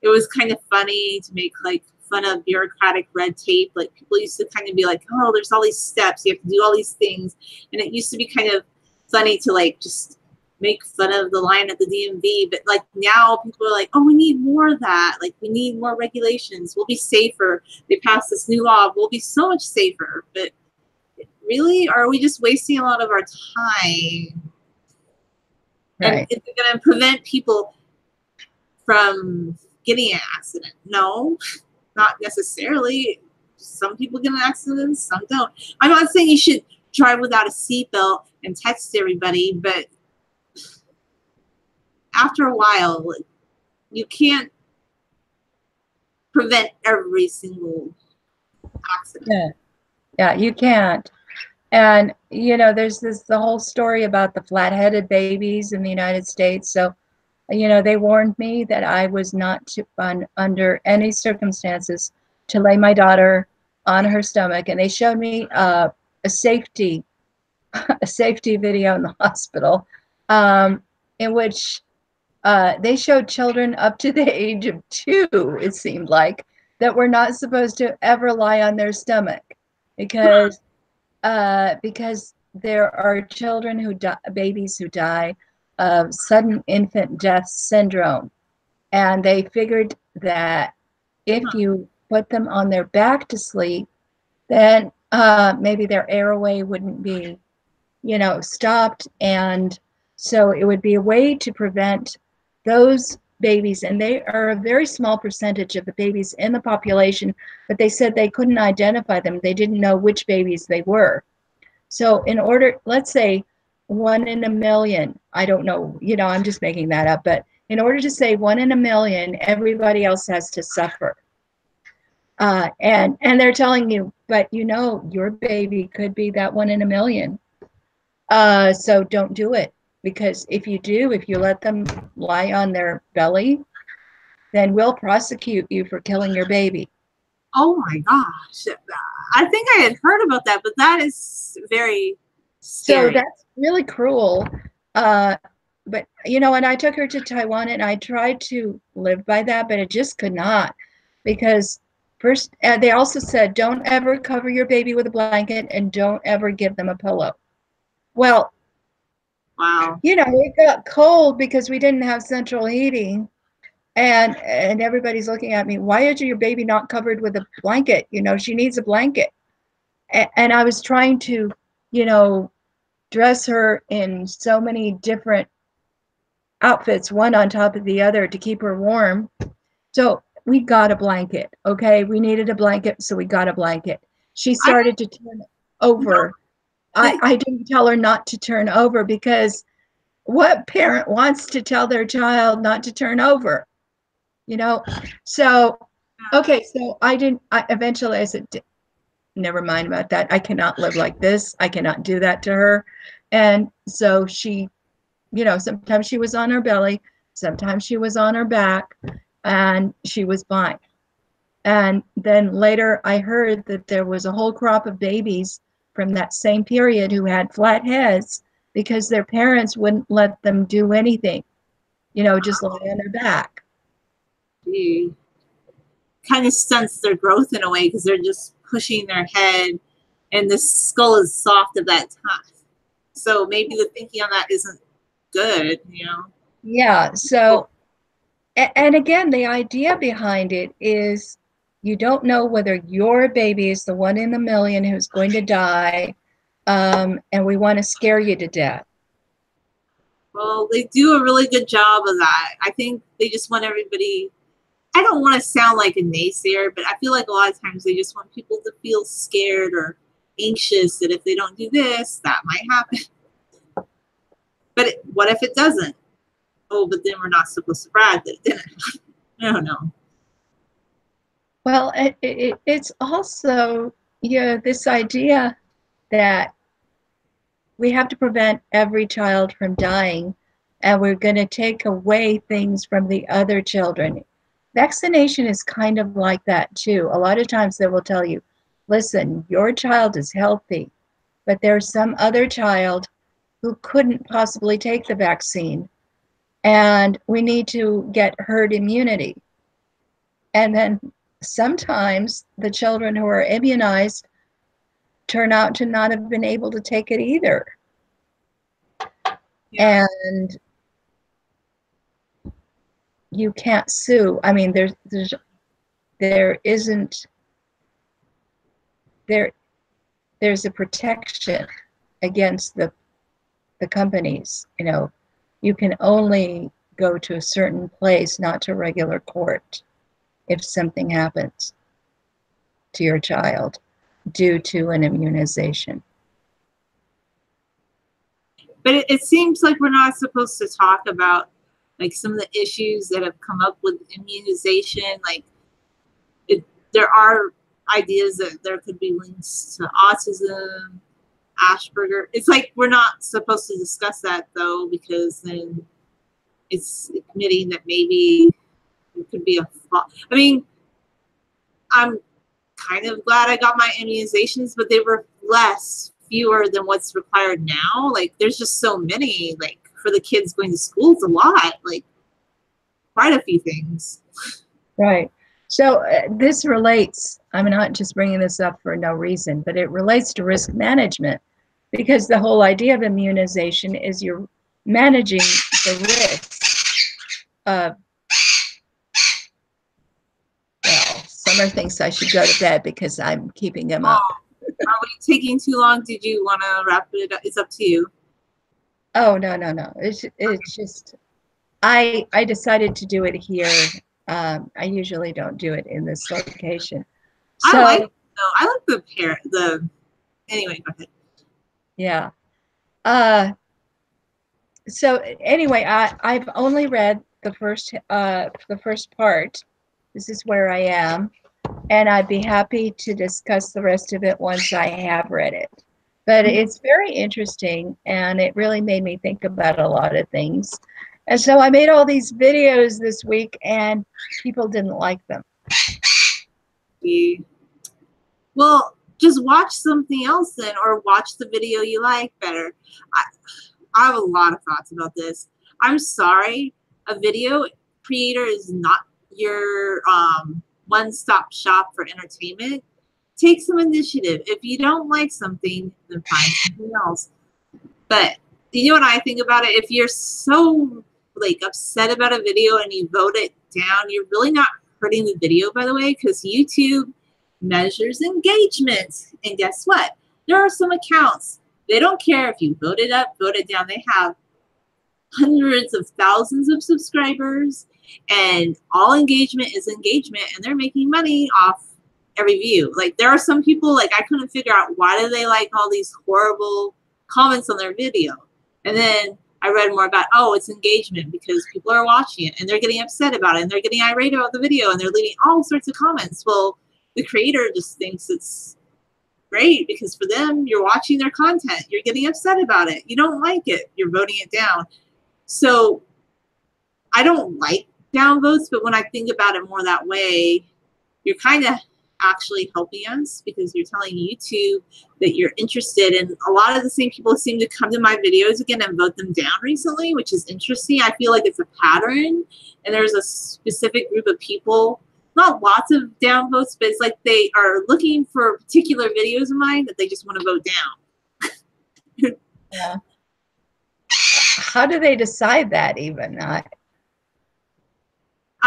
it was kind of funny to make like fun of bureaucratic red tape? Like people used to kind of be like, oh, there's all these steps, you have to do all these things. And it used to be kind of funny to like just make fun of the line at the DMV. But like now people are like, oh, we need more of that. Like we need more regulations. We'll be safer. They passed this new law. We'll be so much safer. But really, are we just wasting a lot of our time? Right. And is it going to prevent people from getting an accident? No, not necessarily. Some people get in accidents, some don't. I'm not saying you should drive without a seatbelt and text everybody, but after a while, you can't prevent every single accident. Yeah, you can't. And, you know, there's the whole story about the flat-headed babies in the United States. So, you know, they warned me that I was not to, under any circumstances, to lay my daughter on her stomach. And they showed me a safety video in the hospital, in which they showed children up to the age of 2, it seemed like, that were not supposed to ever lie on their stomach because there are children who die, babies who die of sudden infant death syndrome. And they figured that if you put them on their back to sleep, then maybe their airway wouldn't be, you know, stopped. And so it would be a way to prevent those babies, and they are a very small percentage of the babies in the population, but they said they couldn't identify them. They didn't know which babies they were. So in order, let's say 1 in a million, I don't know, you know, I'm just making that up, but in order to say 1 in a million, everybody else has to suffer. And they're telling you, but you know, your baby could be that 1 in a million. So don't do it. Because if you do, if you let them lie on their belly, then we'll prosecute you for killing your baby. Oh my gosh. I think I had heard about that, but that is very scary. So that's really cruel. But, you know, and I took her to Taiwan and I tried to live by that, but it just could not. Because first, they also said, don't ever cover your baby with a blanket and don't ever give them a pillow. Well, wow. You know, it got cold because we didn't have central heating, and everybody's looking at me, why is your baby not covered with a blanket? You know, she needs a blanket. And I was trying to, you know, dress her in so many different outfits, one on top of the other to keep her warm. So we got a blanket. Okay. We needed a blanket. So we got a blanket. She started to turn over. I didn't tell her not to turn over, because what parent wants to tell their child not to turn over? You know? So, okay. So eventually I said, never mind about that. I cannot live like this. I cannot do that to her. And so she, sometimes she was on her belly, sometimes she was on her back, and she was fine. And then later I heard that there was a whole crop of babies from that same period who had flat heads because their parents wouldn't let them do anything, just lie on their back. Kind of stunts their growth in a way, because they're just pushing their head, and the skull is soft at that time. So maybe the thinking on that isn't good, Yeah. So, and again, the idea behind it is you don't know whether your baby is the one in a million who's going to die, and we want to scare you to death. Well, they do a really good job of that. I think they just want everybody, I don't want to sound like a naysayer, but I feel like a lot of times they just want people to feel scared or anxious that if they don't do this, that might happen. But what if it doesn't? Oh, but then we're not supposed to brag that it didn't. I don't know. Well, it's also, this idea that we have to prevent every child from dying, and we're going to take away things from the other children. Vaccination is kind of like that too. A lot of times they will tell you, listen, your child is healthy, but there's some other child who couldn't possibly take the vaccine, and we need to get herd immunity. And then sometimes the children who are immunized turn out to not have been able to take it either. Yeah. And you can't sue. I mean, there's a protection against the companies. You can only go to a certain place, not to regular court, if something happens to your child due to an immunization. But it seems like we're not supposed to talk about like some of the issues that have come up with immunization. Like there are ideas that there could be links to autism, Asperger. It's like we're not supposed to discuss that though, because then it's admitting that maybe it could be a fault. I mean, I'm kind of glad I got my immunizations, but they were fewer than what's required now. Like there's just so many, like for the kids going to school, it's a lot, like quite a few things. Right. So this relates, I'm not just bringing this up for no reason, but it relates to risk management, because the whole idea of immunization is you're managing the risk of, well, Summer thinks I should go to bed because I'm keeping him up. Are we taking too long? Did you want to wrap it up? It's up to you. Oh, no. It's just, I decided to do it here. I usually don't do it in this location. So, I like the anyway, go ahead. Yeah. So anyway, I've only read the first part. This is where I am, and I'd be happy to discuss the rest of it once I have read it. But it's very interesting, and it really made me think about a lot of things. And so I made all these videos this week, and people didn't like them. Well, just watch something else then, or watch the video you like better. I have a lot of thoughts about this. I'm sorry, a video creator is not your one-stop shop for entertainment. Take some initiative. If you don't like something, then find something else. But you know what I think about it? If you're so like upset about a video and you vote it down, you're really not hurting the video, by the way, because YouTube measures engagement. And guess what? There are some accounts, they don't care if you vote it up, vote it down. They have hundreds of thousands of subscribers, and all engagement is engagement, and they're making money off every view. Like, there are some people, like, I couldn't figure out why do they like all these horrible comments on their video. And then I read more about, oh, it's engagement because people are watching it and they're getting upset about it and they're getting irate about the video and they're leaving all sorts of comments. Well, the creator just thinks it's great because for them, you're watching their content, you're getting upset about it, you don't like it, you're voting it down. So I don't like downvotes, but when I think about it more that way, you're kind of actually helping us because you're telling YouTube that you're interested. And a lot of the same people seem to come to my videos again and vote them down recently, which is interesting. I feel like it's a pattern, and there's a specific group of people, not lots of downvotes, but it's like they are looking for particular videos of mine that they just want to vote down. Yeah. How do they decide that even?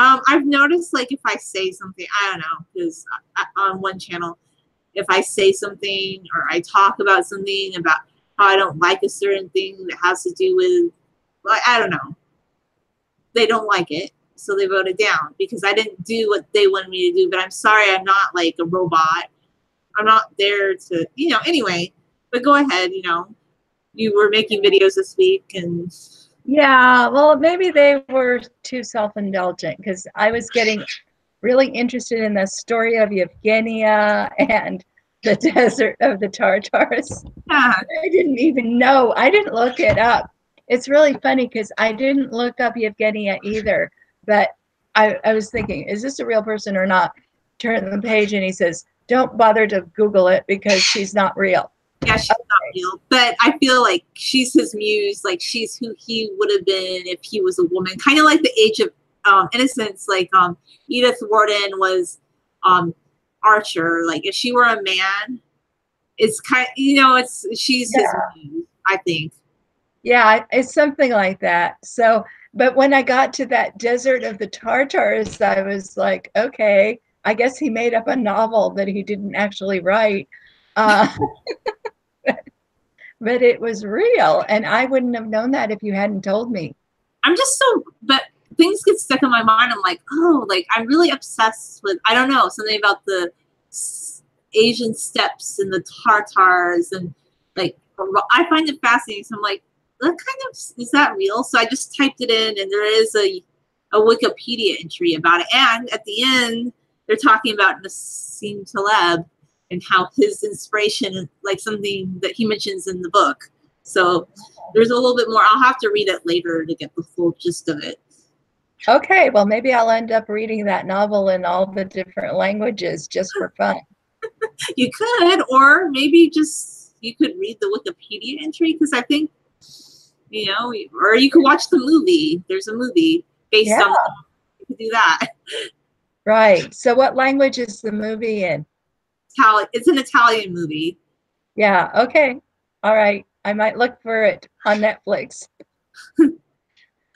I've noticed, like, if I say something, I don't know, because on one channel, if I say something or I talk about something about how I don't like a certain thing that has to do with, well, I don't know, they don't like it, so they vote it down because I didn't do what they wanted me to do. But I'm sorry, I'm not like a robot. I'm not there to, you know, anyway. But go ahead, you know, you were making videos this week and. Yeah, well, maybe they were too self-indulgent because I was getting really interested in the story of Yevgenia and the desert of the Tartars. Yeah. I didn't even know. I didn't look it up. It's really funny because I didn't look up Yevgenia either, but I was thinking, is this a real person or not? Turn the page and he says, don't bother to Google it because she's not real. Yeah, she's not real, but I feel like she's his muse. Like, she's who he would have been if he was a woman. Kind of like the Age of Innocence. Like, Edith Wharton was Archer. Like, if she were a man, it's kind of, you know, she's his muse, I think. Yeah, it's something like that. So, but when I got to that desert of the Tartars, I was like, okay, I guess he made up a novel that he didn't actually write. But it was real, and I wouldn't have known that if you hadn't told me. I'm just so, but things get stuck in my mind. I'm like, oh, like, I'm really obsessed with, I don't know, something about the Asian steppes and the Tartars, and like, I find it fascinating. So I'm like, what kind of, is that real? So I just typed it in, and there is a Wikipedia entry about it. And at the end, they're talking about Nassim Taleb and how his inspiration, like something that he mentions in the book. So there's a little bit more. I'll have to read it later to get the full gist of it. Okay, well, maybe I'll end up reading that novel in all the different languages just for fun. You could, or maybe just, you could read the Wikipedia entry, because I think, you know, or you could watch the movie. There's a movie based on, you could do that. Right. So what language is the movie in? It's an Italian movie. Yeah. Okay. All right. I might look for it on Netflix.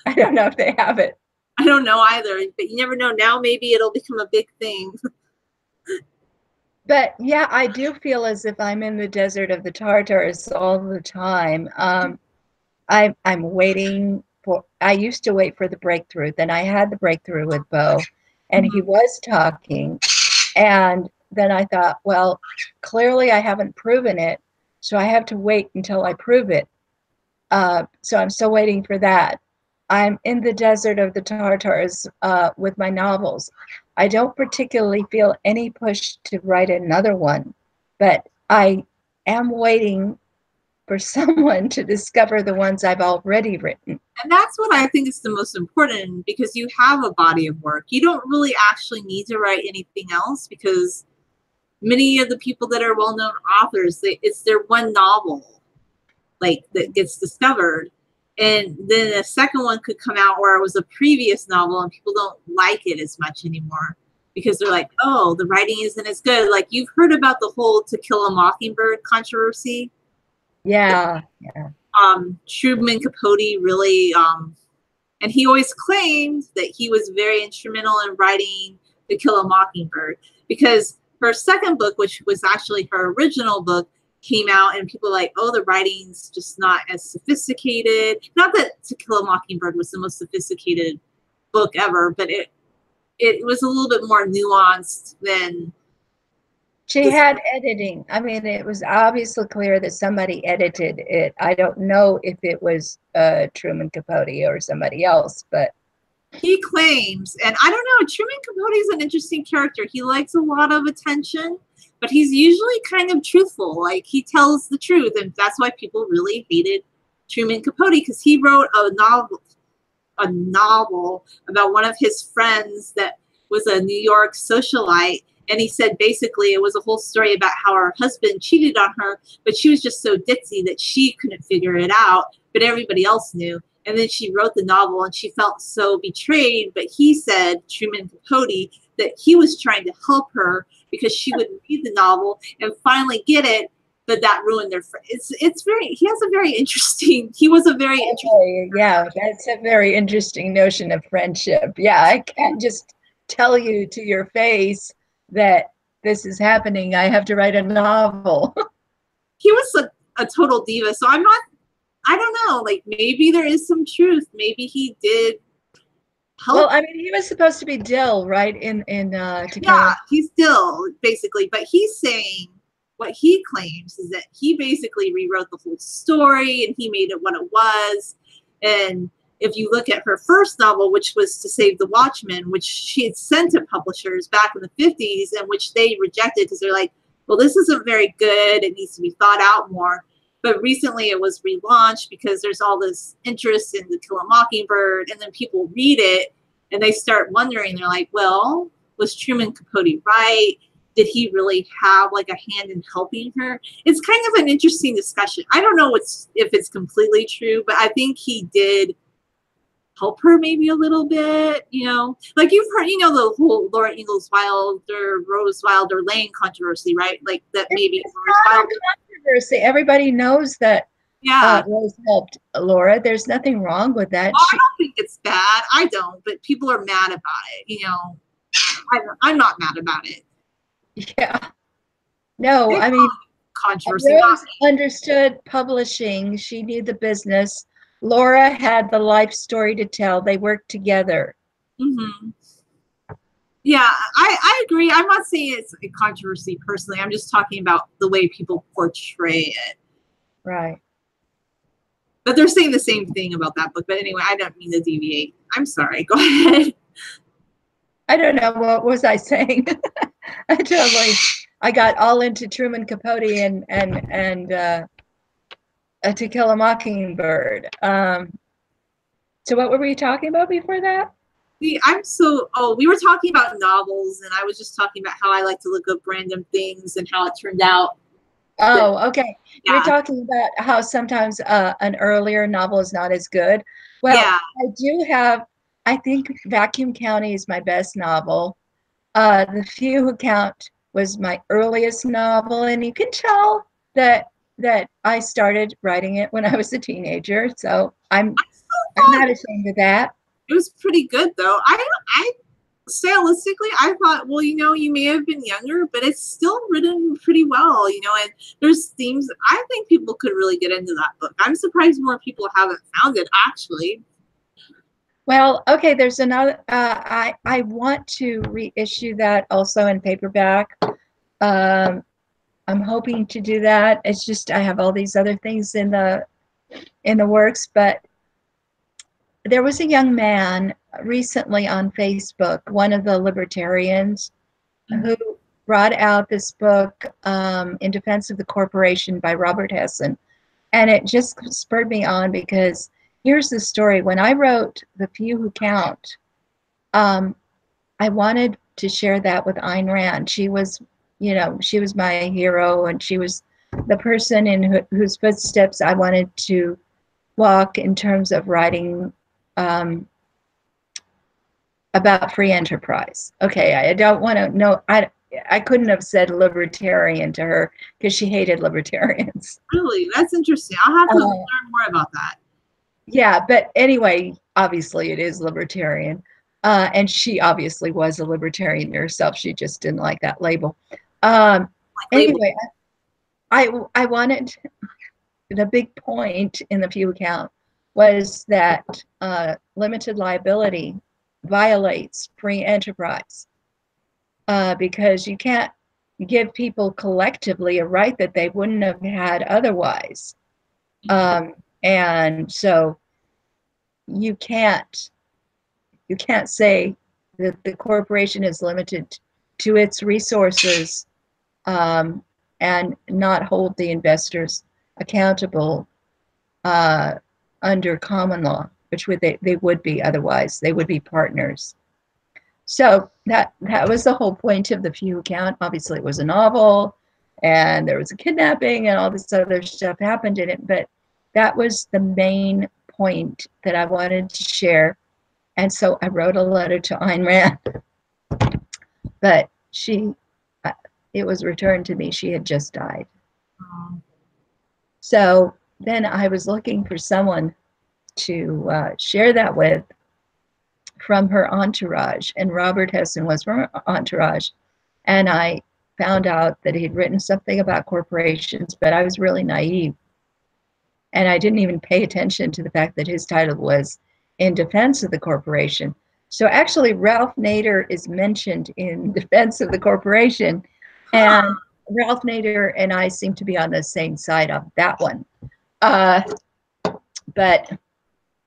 I don't know if they have it. I don't know either, but you never know. Now maybe it'll become a big thing. But yeah, I do feel as if I'm in the desert of the Tartars all the time. I'm waiting for, I used to wait for the breakthrough. Then I had the breakthrough with Bo, and he was talking, and then I thought, well, clearly I haven't proven it, so I have to wait until I prove it. So I'm still waiting for that. I'm in the desert of the Tartars with my novels. I don't particularly feel any push to write another one, but I am waiting for someone to discover the ones I've already written. And that's what I think is the most important, because you have a body of work. You don't really actually need to write anything else, because many of the people that are well-known authors, it's their one novel, like, that gets discovered. And then a second one could come out where it was a previous novel and people don't like it as much anymore because they're like, oh, the writing isn't as good. Like, you've heard about the whole To Kill a Mockingbird controversy. Yeah. Truman Capote really, and he always claimed that he was very instrumental in writing To Kill a Mockingbird, because her second book, which was actually her original book, came out, and people were like, oh, the writing's just not as sophisticated. Not that To Kill a Mockingbird was the most sophisticated book ever, but it was a little bit more nuanced than. She had editing. I mean, it was obviously clear that somebody edited it. I don't know if it was Truman Capote or somebody else, but he claims, and I don't know, Truman Capote is an interesting character. He likes a lot of attention, but he's usually kind of truthful. Like, he tells the truth, and that's why people really hated Truman Capote, because he wrote a novel about one of his friends that was a New York socialite. And he said basically it was a whole story about how her husband cheated on her, but she was just so ditzy that she couldn't figure it out, but everybody else knew. And then she wrote the novel and she felt so betrayed. But he said, Truman Capote, that he was trying to help her because she would read the novel and finally get it, but that ruined their friendship. He was a very interesting. Yeah, that's a very interesting notion of friendship. Yeah, I can't just tell you to your face that this is happening. I have to write a novel. He was a total diva. So I don't know, like, maybe there is some truth. Maybe he did help. Well, I mean, he was supposed to be Dill, right? Yeah, he's Dill, basically. But he's saying what he claims is that he basically rewrote the whole story and he made it what it was. And if you look at her first novel, which was To Save the Watchmen, which she had sent to publishers back in the 50s, and which they rejected because they're like, well, this isn't very good. It needs to be thought out more. But recently it was relaunched because there's all this interest in To Kill a Mockingbird, and then people read it and they start wondering, they're like, well, was Truman Capote right? Did he really have like a hand in helping her? It's kind of an interesting discussion. I don't know if it's completely true, but I think he did help her maybe a little bit, like you've heard, the whole Laura Ingalls Wilder, Rose Wilder Lane controversy, right? Like that maybe controversy. Everybody knows that. Yeah, Rose helped Laura. There's nothing wrong with that. Well, I don't think it's bad. I don't, but people are mad about it. I'm not mad about it. Yeah. No, I mean, controversy. Rose understood publishing. She knew the business. Laura had the life story to tell. They worked together. Mm-hmm. Yeah, I agree. I'm not saying it's a controversy personally. I'm just talking about the way people portray it. Right. But they're saying the same thing about that book. But anyway, I don't mean to deviate. I'm sorry. Go ahead. I don't know. What was I saying? I got all into Truman Capote and To Kill a Mockingbird. So what were we talking about before that? We were talking about novels, and I was just talking about how I like to look up random things and how it turned out. Oh, okay. Yeah. You're talking about how sometimes an earlier novel is not as good. Well, yeah. I think Vacuum County is my best novel. The Few Who Count was my earliest novel, and you can tell that I started writing it when I was a teenager, so I'm not ashamed of that. It was pretty good, though. I stylistically, I thought, well, you may have been younger, but it's still written pretty well, and there's themes. I think people could really get into that book. I'm surprised more people haven't found it, actually. Well, okay, there's another, I want to reissue that also in paperback. I'm hoping to do that. It's just I have all these other things in the works, but there was a young man recently on Facebook, one of the libertarians, who brought out this book, In Defense of the Corporation by Robert Hessen. And it just spurred me on because here's the story. When I wrote The Few Who Count, I wanted to share that with Ayn Rand. She was my hero, and she was the person in whose footsteps I wanted to walk in terms of writing about free enterprise. Okay, I don't want to know. I couldn't have said libertarian to her because she hated libertarians. Really? That's interesting. I'll have to learn more about that. Yeah, but anyway, obviously it is libertarian. And she obviously was a libertarian herself. She just didn't like that label. Anyway, I wanted, the big point in the Pew account was that limited liability violates free enterprise, because you can't give people collectively a right that they wouldn't have had otherwise. And so you can't say that the corporation is limited to its resources, and not hold the investors accountable under common law, which they would be otherwise. They would be partners. So that was the whole point of the Pew account. Obviously, it was a novel, and there was a kidnapping, and all this other stuff happened in it. But that was the main point that I wanted to share. And so I wrote a letter to Ayn Rand, but it was returned to me. She had just died. So then I was looking for someone to share that with from her entourage, and Robert Hesson was from her entourage. And I found out that he'd written something about corporations, but I was really naive. And I didn't even pay attention to the fact that his title was In Defense of the Corporation. So actually, Ralph Nader is mentioned in Defense of the Corporation. And Ralph Nader and I seem to be on the same side of that one. But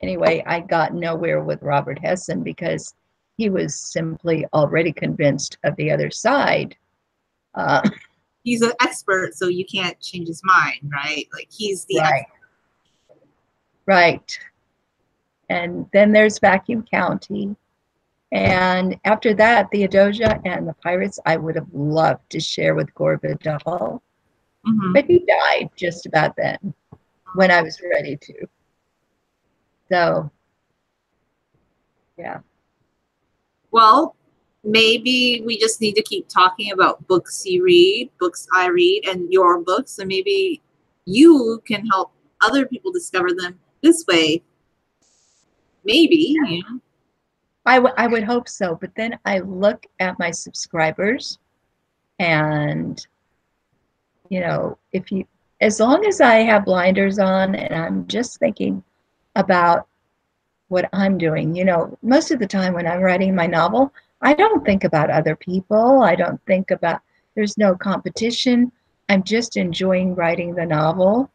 anyway, I got nowhere with Robert Hesson because he was simply already convinced of the other side. He's an expert, so you can't change his mind, right? Like, he's the expert. Right. And then there's Vacuum County. And after that, Theodosia and the Pirates, I would have loved to share with Gore Vidal. But he died just about then when I was ready to. So, yeah. Well, maybe we just need to keep talking about books you read, books I read, and your books, and maybe you can help other people discover them this way. Maybe. Yeah. You know? I would hope so, but then I look at my subscribers, and as long as I have blinders on and I'm just thinking about what I'm doing, most of the time when I'm writing my novel, I don't think about other people. I don't think about, there's no competition. I'm just enjoying writing the novel.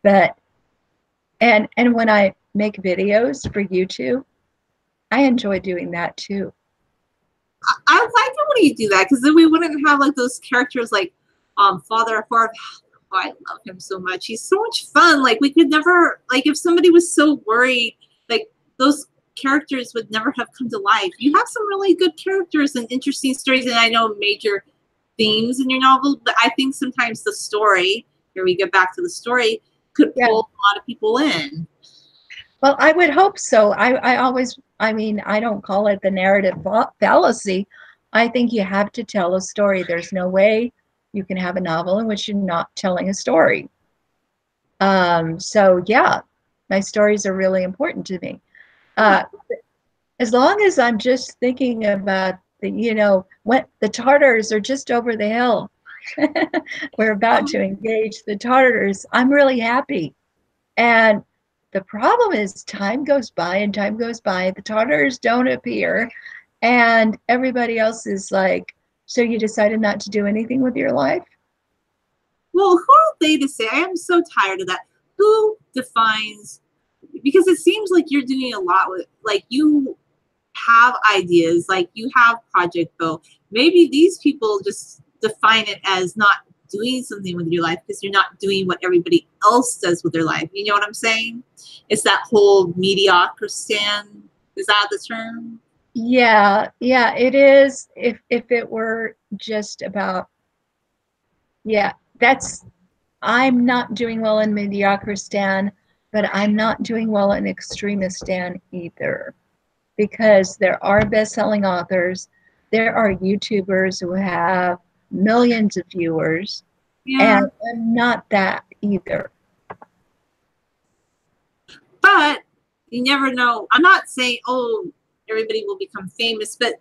But, and when I make videos for YouTube, I enjoy doing that too. I like it when you do that, because then we wouldn't have like those characters like Father Farv. Oh, I love him so much. He's so much fun. Like, we could never, like, if somebody was so worried, like, those characters would never have come to life. You have some really good characters and interesting stories, and I know major themes in your novel, but I think sometimes the story, here we get back to the story, could pull a lot of people in. Well, I would hope so. I don't call it the narrative fallacy. I think you have to tell a story. There's no way you can have a novel in which you're not telling a story. So yeah, my stories are really important to me. As long as I'm just thinking about when the Tartars are just over the hill, we're about to engage the Tartars, I'm really happy. And the problem is time goes by and time goes by, the Tartars don't appear, and everybody else is like, so you decided not to do anything with your life? Well, who are they to say? I am so tired of that. Who defines, because it seems like you're doing a lot with, like, you have ideas, like you have Project Bo. Maybe these people just define it as not doing something with your life because you're not doing what everybody else does with their life. You know what I'm saying? It's that whole mediocre stand. Is that the term? Yeah, it is. If it were just about, I'm not doing well in Mediocristan, but I'm not doing well in Extremistan either, because there are best-selling authors, there are YouTubers who have millions of viewers, and I'm not that either. But you never know. I'm not saying, everybody will become famous, but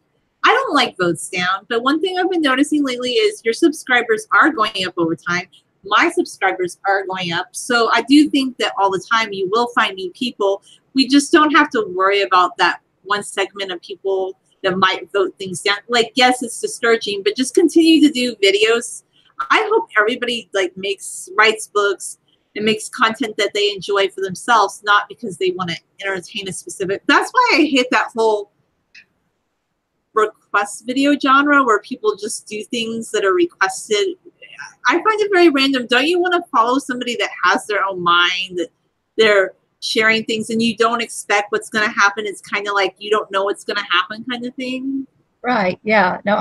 I don't like votes down. But one thing I've been noticing lately is your subscribers are going up over time. my subscribers are going up. So I do think that all the time you will find new people. We just don't have to worry about that one segment of people that might vote things down. Like, yes, it's discouraging, but just continue to do videos. I hope everybody like writes books and makes content that they enjoy for themselves, not because they want to entertain a specific. That's why I hate that whole request video genre where people just do things that are requested. I find it very random. Don't you want to follow somebody that has their own mind, that they're sharing things and you don't expect what's going to happen? It's kind of like you don't know what's going to happen kind of thing. Right. Yeah. No,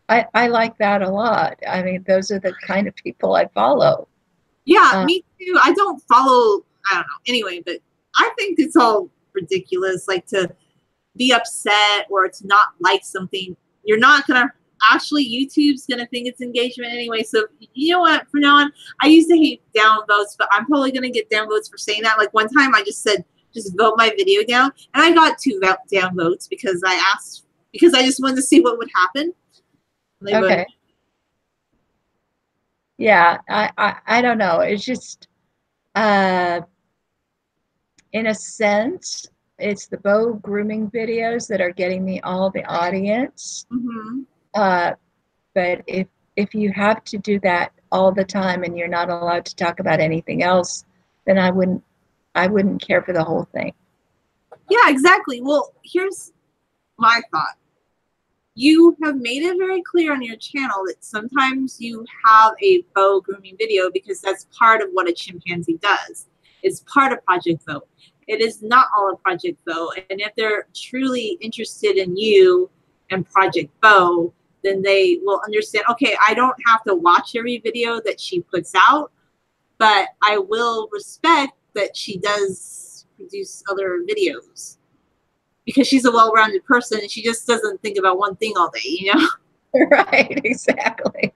I like that a lot. I mean, those are the kind of people I follow. Yeah, me too. I don't follow, I don't know. Anyway, but I think it's all ridiculous. Like to be upset or to not like something. You're not going to actually, YouTube's going to think it's engagement anyway. So you know what, from now on, I used to hate downvotes, but I'm probably going to get downvotes for saying that. Like one time I just said, just vote my video down. And I got 2 downvotes because I just wanted to see what would happen. Okay. Voted. Yeah, I don't know. It's just, in a sense, it's the bow grooming videos that are getting me all the audience. Mm-hmm. But if you have to do that all the time and you're not allowed to talk about anything else, then I wouldn't care for the whole thing. Yeah, exactly. Well, here's my thought. You have made it very clear on your channel that sometimes you have a bow grooming video because that's part of what a chimpanzee does. It's part of Project Vote. It is not all of Project Vote. And if they're truly interested in you and Project Bow, then they will understand, okay, I don't have to watch every video that she puts out, but I will respect that she does produce other videos because she's a well-rounded person and she just doesn't think about one thing all day, you know? Right, exactly.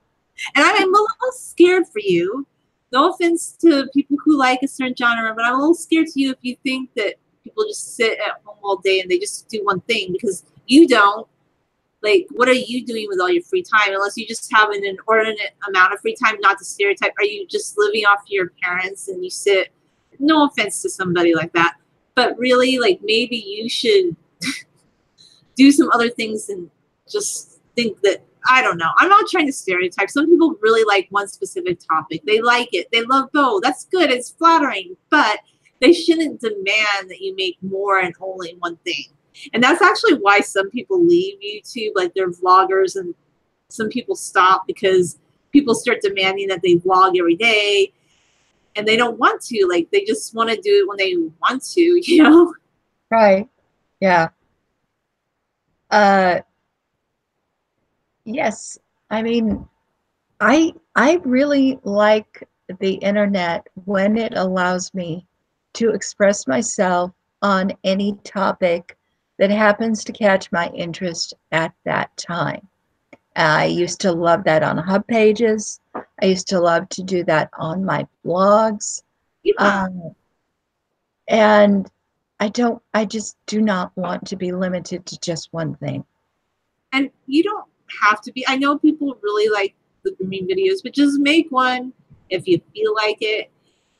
And I'm a little scared for you. No offense to people who like a certain genre, but I'm a little scared to you if you think that people just sit at home all day and they just do one thing, because you don't. Like, what are you doing with all your free time? Unless you just have an inordinate amount of free time, not to stereotype. Are you just living off your parents and you sit? No offense to somebody like that, but really, like, maybe you should do some other things and just think that, I don't know. I'm not trying to stereotype. Some people really like one specific topic. They like it. They love bow. That's good. It's flattering. But they shouldn't demand that you make more and only one thing. And that's actually why some people leave YouTube, like they're vloggers, and some people stop because people start demanding that they vlog every day and they don't want to. Like, they just want to do it when they want to, you know? Right. Yeah. Yes. I mean, I really like the internet when it allows me to express myself on any topic that happens to catch my interest at that time. I used to love that on hub pages. I used to love to do that on my blogs. Yeah. And I just do not want to be limited to just one thing. And you don't have to be. I know people really like the grooming videos, but just make one if you feel like it.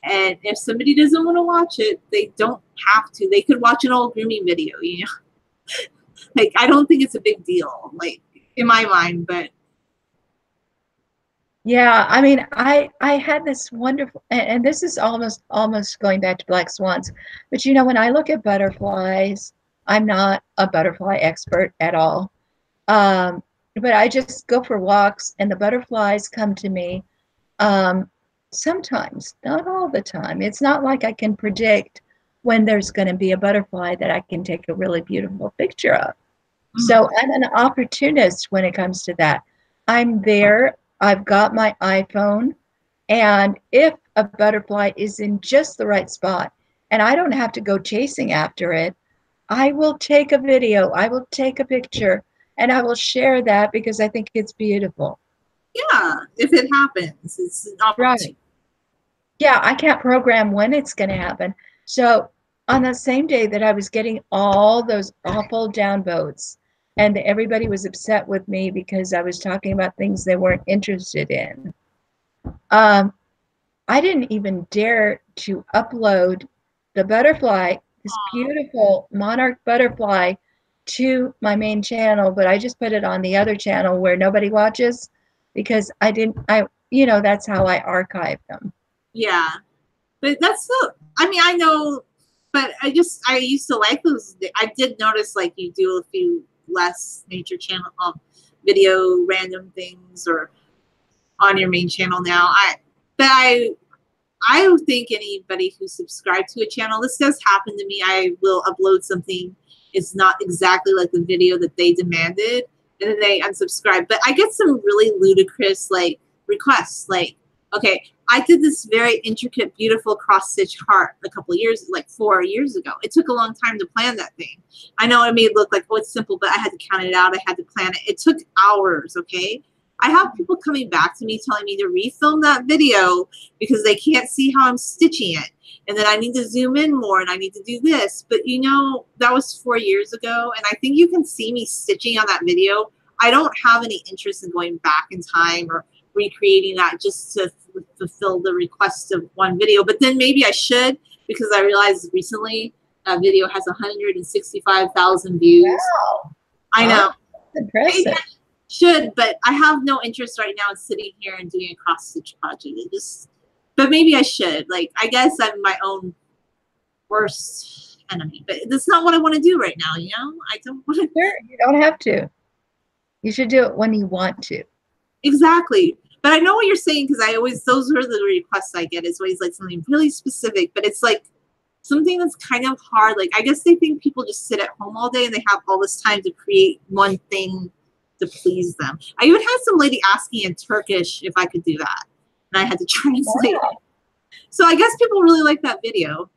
And if somebody doesn't want to watch it, they don't have to. They could watch an old grooming video, you know? Like, I don't think it's a big deal, like, in my mind, but. Yeah, I mean, I had this wonderful, and this is almost going back to black swans, but you know, when I look at butterflies, I'm not a butterfly expert at all. But I just go for walks and the butterflies come to me. Sometimes, not all the time. It's not like I can predict when there's going to be a butterfly that I can take a really beautiful picture of. So I'm an opportunist when it comes to that. I'm there. I've got my iPhone. And if a butterfly is in just the right spot and I don't have to go chasing after it, I will take a video. I will take a picture and I will share that because I think it's beautiful. Yeah, if it happens, it's an opportunity. Right. Yeah, I can't program when it's going to happen. So on the same day that I was getting all those awful downvotes and everybody was upset with me because I was talking about things they weren't interested in, I didn't even dare to upload the butterfly, this beautiful monarch butterfly, to my main channel, but I just put it on the other channel where nobody watches because that's how I archive them. Yeah. But that's still, I mean, I know, but I used to like those. I did notice like you do a few less nature channel video random things or on your main channel now. I think anybody who subscribed to a channel, this does happen to me. I will upload something. It's not exactly like the video that they demanded, and then they unsubscribe. But I get some really ludicrous like requests. Like, okay, I did this very intricate, beautiful cross stitch heart a couple of years, like 4 years ago. It took a long time to plan that thing. I know it may look like, oh, it's simple, but I had to count it out. I had to plan it. It took hours. Okay. I have people coming back to me telling me to refilm that video because they can't see how I'm stitching it. And then I need to zoom in more and I need to do this. But that was 4 years ago. And I think you can see me stitching on that video. I don't have any interest in going back in time or recreating that just to fulfill the request of one video. But then maybe I should, because I realized recently that video has 165,000 views. Wow. I know. That's impressive. Should, but I have no interest right now in sitting here and doing a cross stitch project. But maybe I should. Like, I guess I'm my own worst enemy, but that's not what I want to do right now. I don't want to. Sure, you don't have to. You should do it when you want to. Exactly. But I know what you're saying because those are the requests I get. It's always like something really specific, but it's like something that's kind of hard. Like, I guess they think people just sit at home all day and they have all this time to create one thing to please them. I even had some lady asking in Turkish if I could do that, and I had to translate. Wow. So I guess people really like that video.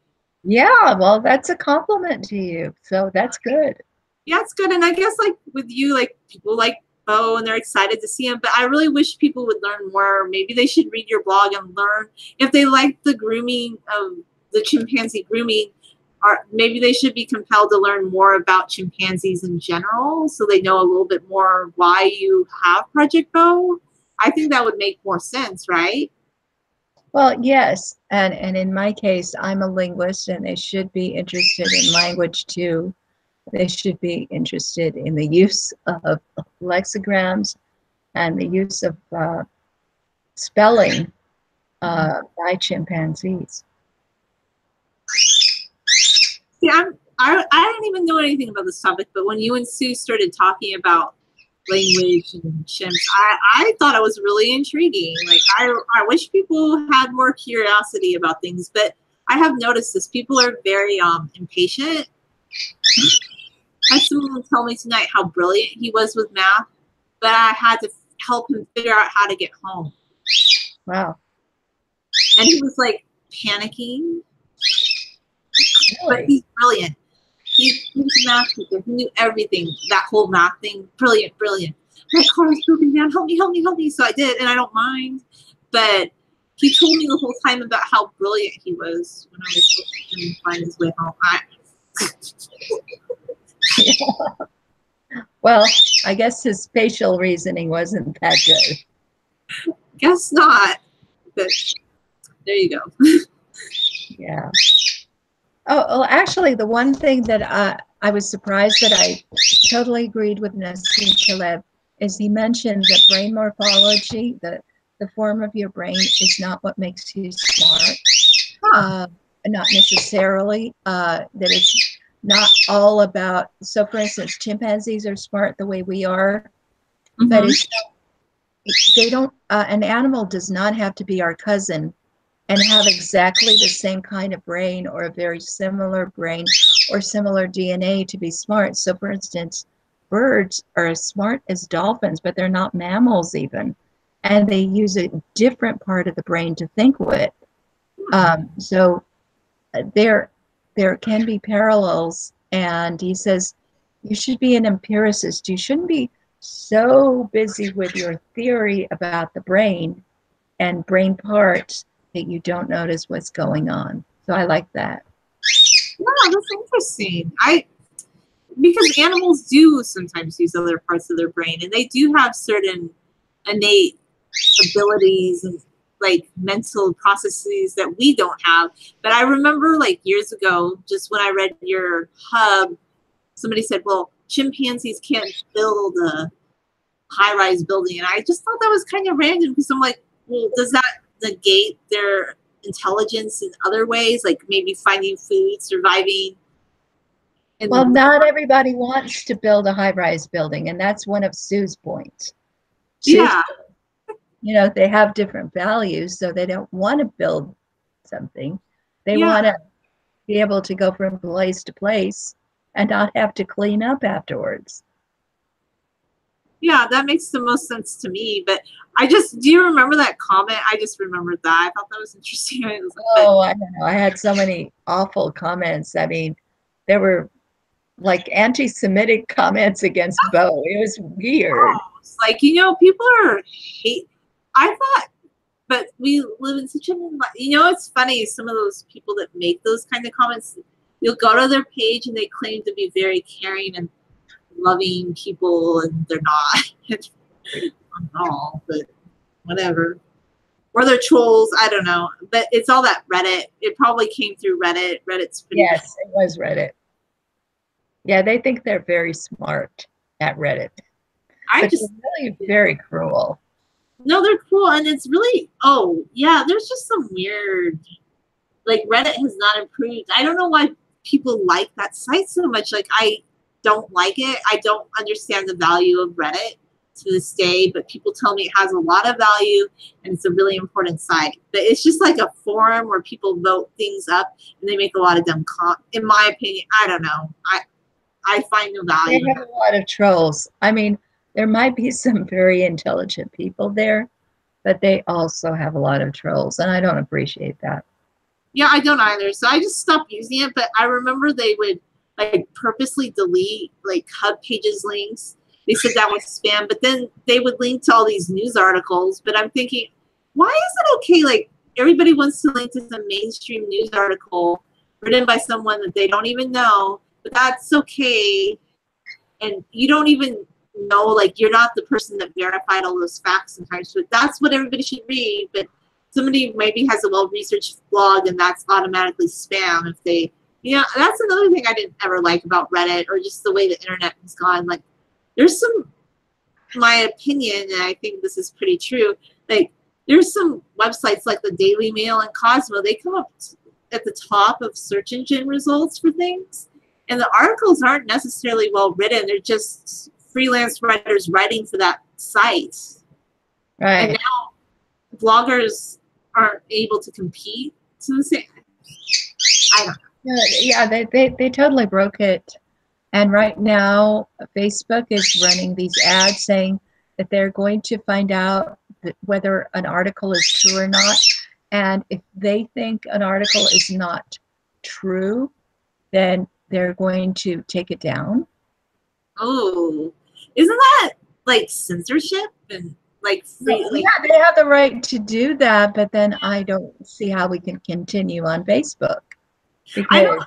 Yeah, well, that's a compliment to you. So that's good. Yeah, it's good. And I guess like with you, like people like Bo and they're excited to see him. But I really wish people would learn more. Maybe they should read your blog and learn if they like the grooming of the chimpanzee grooming. Or maybe they should be compelled to learn more about chimpanzees in general so they know a little bit more why you have Project Bo. I think that would make more sense, right? Well, yes. And in my case, I'm a linguist and they should be interested in language too. They should be interested in the use of lexicograms and the use of spelling by chimpanzees. Yeah, I didn't even know anything about this topic, but when you and Sue started talking about language and chimps, I thought it was really intriguing. Like, I wish people had more curiosity about things, but I have noticed this. People are very impatient. I had someone tell me tonight how brilliant he was with math, but I had to help him figure out how to get home. Wow. And he was like panicking. Really? But he's brilliant. He's a math teacher. He knew everything. That whole math thing. Brilliant, brilliant. My car is broken down. Help me, help me, help me. So I did, and I don't mind. But he told me the whole time about how brilliant he was when I was helping him find his way home. Well, I guess his spatial reasoning wasn't that good. Guess not. But there you go. Yeah. Oh, well, actually, the one thing that I was surprised that I totally agreed with Nassim Taleb is he mentioned that brain morphology, the form of your brain, is not what makes you smart. Not necessarily. That it's not all about. So, for instance, chimpanzees are smart the way we are, but they don't. An animal does not have to be our cousin and have exactly the same kind of brain or a very similar brain or similar DNA to be smart. So, for instance, birds are as smart as dolphins, but they're not mammals even. And they use a different part of the brain to think with. So there can be parallels. And he says, you should be an empiricist. You shouldn't be so busy with your theory about the brain and brain parts that you don't notice what's going on. So I like that. Yeah, that's interesting. Because animals do sometimes use other parts of their brain, and they do have certain innate abilities and like mental processes that we don't have. But I remember like years ago, just when I read your hub, somebody said, well, chimpanzees can't build a high-rise building. And I just thought that was kind of random because I'm like, well, does that negate their intelligence in other ways, like maybe finding food, surviving? Well, not everybody wants to build a high-rise building, and that's one of Sue's points. Yeah. You know, they have different values, so they don't want to build something. They want to be able to go from place to place and not have to clean up afterwards. Yeah, that makes the most sense to me. But do you remember that comment? I just remembered that. I thought that was interesting. I don't know. I had so many awful comments. I mean, there were like anti-Semitic comments against Bo. It was weird. Oh, it's like, people are hate. I thought, but we live in such it's funny. Some of those people that make those kind of comments, you'll go to their page and they claim to be very caring and loving people, and they're not at all, but whatever. Or they're trolls, I don't know. But it's all that Reddit. It probably came through Reddit. Reddit's pretty it was Reddit. Yeah, they think they're very smart at Reddit. But it's really very cruel. No, they're cruel, and it's really there's just some weird, like, Reddit has not improved. I don't know why people like that site so much. Like, I don't like it. I don't understand the value of Reddit to this day, but people tell me it has a lot of value and it's a really important site. But it's just like a forum where people vote things up and they make a lot of dumb in my opinion. I don't know. I find no value. They have a lot of trolls. I mean, there might be some very intelligent people there, but they also have a lot of trolls, and I don't appreciate that. Yeah, I don't either. So I just stopped using it, but I remember they would like purposely delete like hub pages links. They said that was spam, but then they would link to all these news articles. But I'm thinking, why is it okay? Like, everybody wants to link to some mainstream news article written by someone that they don't even know, but that's okay. And you don't even know, like, you're not the person that verified all those facts sometimes, but that's what everybody should read. But somebody maybe has a well-researched blog and that's automatically spam if they, that's another thing I didn't ever like about Reddit, or just the way the internet has gone. Like, there's some, my opinion, and I think this is pretty true, like, there's some websites like the Daily Mail and Cosmo, they come up at the top of search engine results for things, and the articles aren't necessarily well written. They're just freelance writers writing for that site. Right. And now bloggers aren't able to compete to the same. I don't know. Yeah, they totally broke it. And right now, Facebook is running these ads saying that they're going to find out whether an article is true or not. And if they think an article is not true, then they're going to take it down. Oh, isn't that like censorship and like free? Like, yeah, they have the right to do that, but then I don't see how we can continue on Facebook. I don't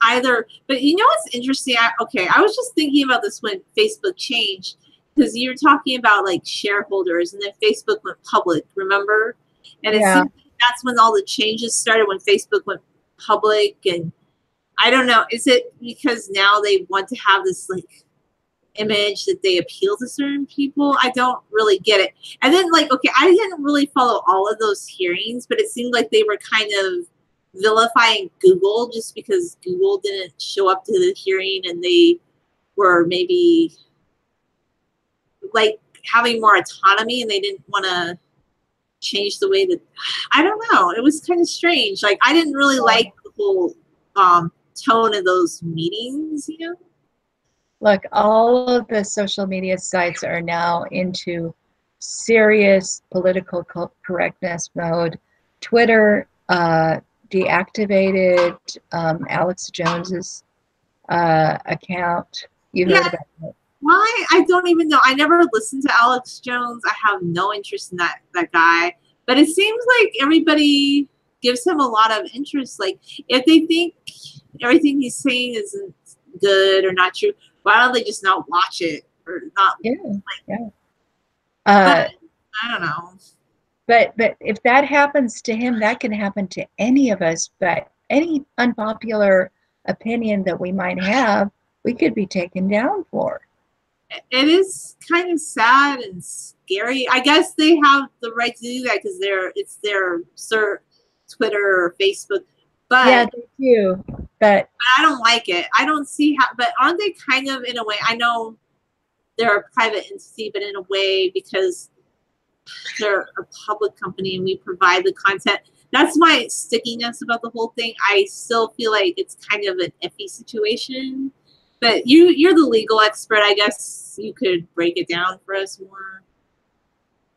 either, but what's interesting? I was just thinking about this when Facebook changed, because you were talking about like shareholders, and then Facebook went public, remember? And it seems like that's when all the changes started, when Facebook went public. And I don't know, is it because now they want to have this like image that they appeal to certain people? I don't really get it. And then like, I didn't really follow all of those hearings, but it seemed like they were kind of vilifying Google just because Google didn't show up to the hearing, and they were maybe like having more autonomy and they didn't want to change the way that, I don't know. It was kind of strange. Like, I didn't really like the whole tone of those meetings, Look, all of the social media sites are now into serious political correctness mode. Twitter deactivated Alex Jones's account. You heard about it? Why? I don't even know. I never listened to Alex Jones. I have no interest in that guy. But it seems like everybody gives him a lot of interest. Like, if they think everything he's saying isn't good or not true, why don't they just not watch it or not? Yeah. But I don't know. But if that happens to him, that can happen to any of us. But any unpopular opinion that we might have, we could be taken down for. It is kind of sad and scary. I guess they have the right to do that because it's their Twitter or Facebook. But yeah, they do. But I don't like it. I don't see how. But aren't they kind of in a way? I know they're a private entity, but in a way because they're a public company and we provide the content. That's my stickiness about the whole thing. I still feel like it's kind of an iffy situation. But you're the legal expert. I guess you could break it down for us more.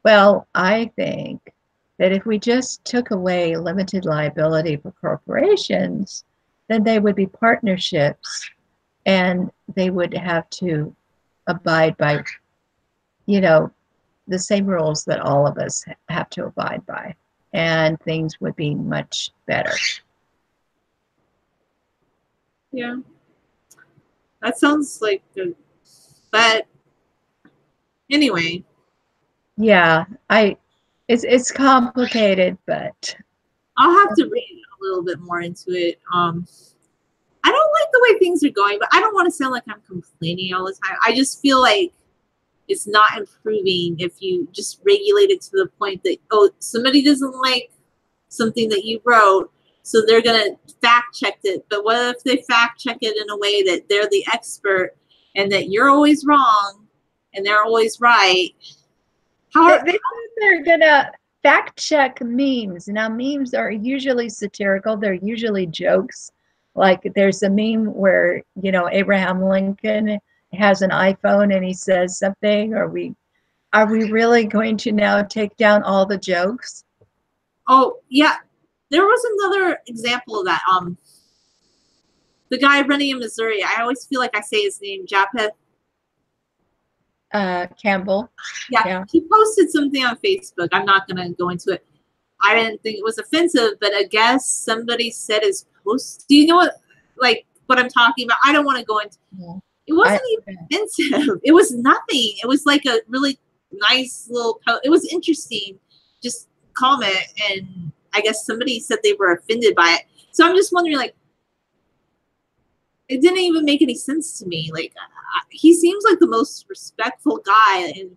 well, I think that if we just took away limited liability for corporations, then they would be partnerships and they would have to abide by, the same rules that all of us have to abide by, and things would be much better. Yeah. That sounds like good. But anyway. Yeah, it's complicated, but I'll have to read a little bit more into it. I don't like the way things are going, but I don't want to sound like I'm complaining all the time. I just feel like it's not improving if you just regulate it to the point that, oh, somebody doesn't like something that you wrote, so they're going to fact check it. But what if they fact check it in a way that they're the expert and that you're always wrong and they're always right? They're gonna fact check memes. Now, memes are usually satirical. They're usually jokes. Like there's a meme where, Abraham Lincoln has an iPhone and he says something. Are we really going to now take down all the jokes? Oh, yeah. There was another example of that. The guy running in Missouri, I always feel like I say his name, Japheth. Campbell. Yeah, he posted something on Facebook. I'm not going to go into it. I didn't think it was offensive, but I guess somebody said his post. Do you know what I'm talking about? I don't want to go into. Yeah. It wasn't even offensive. It was nothing. It was like a really nice little post. It was interesting, just comment, and I guess somebody said they were offended by it. So I'm just wondering, it didn't even make any sense to me. He seems like the most respectful guy, and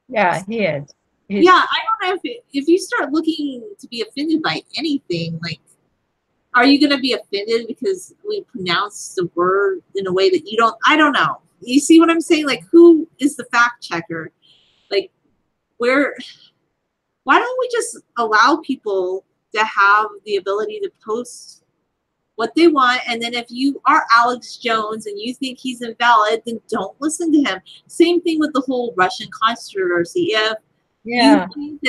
yeah, he is. Yeah, I don't know if you start looking to be offended by anything, are you going to be offended because we pronounce the word in a way that you don't? I don't know. You see what I'm saying? Who is the fact checker? Why don't we just allow people to have the ability to post what they want? And then if you are Alex Jones and you think he's invalid, then don't listen to him. Same thing with the whole Russian controversy. If you think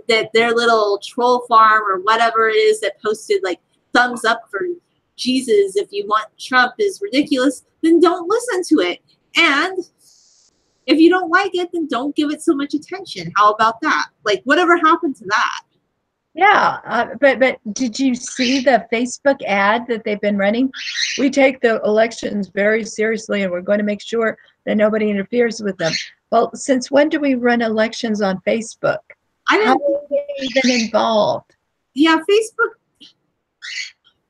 that their little troll farm or whatever it is that posted thumbs up for Jesus if you want Trump is ridiculous, then don't listen to it. And if you don't like it, then don't give it so much attention. How about that? Whatever happened to that? Yeah, but did you see the Facebook ad that they've been running? We take the elections very seriously, and we're going to make sure that nobody interferes with them. Well, since when do we run elections on Facebook? How are they even involved? Yeah, Facebook.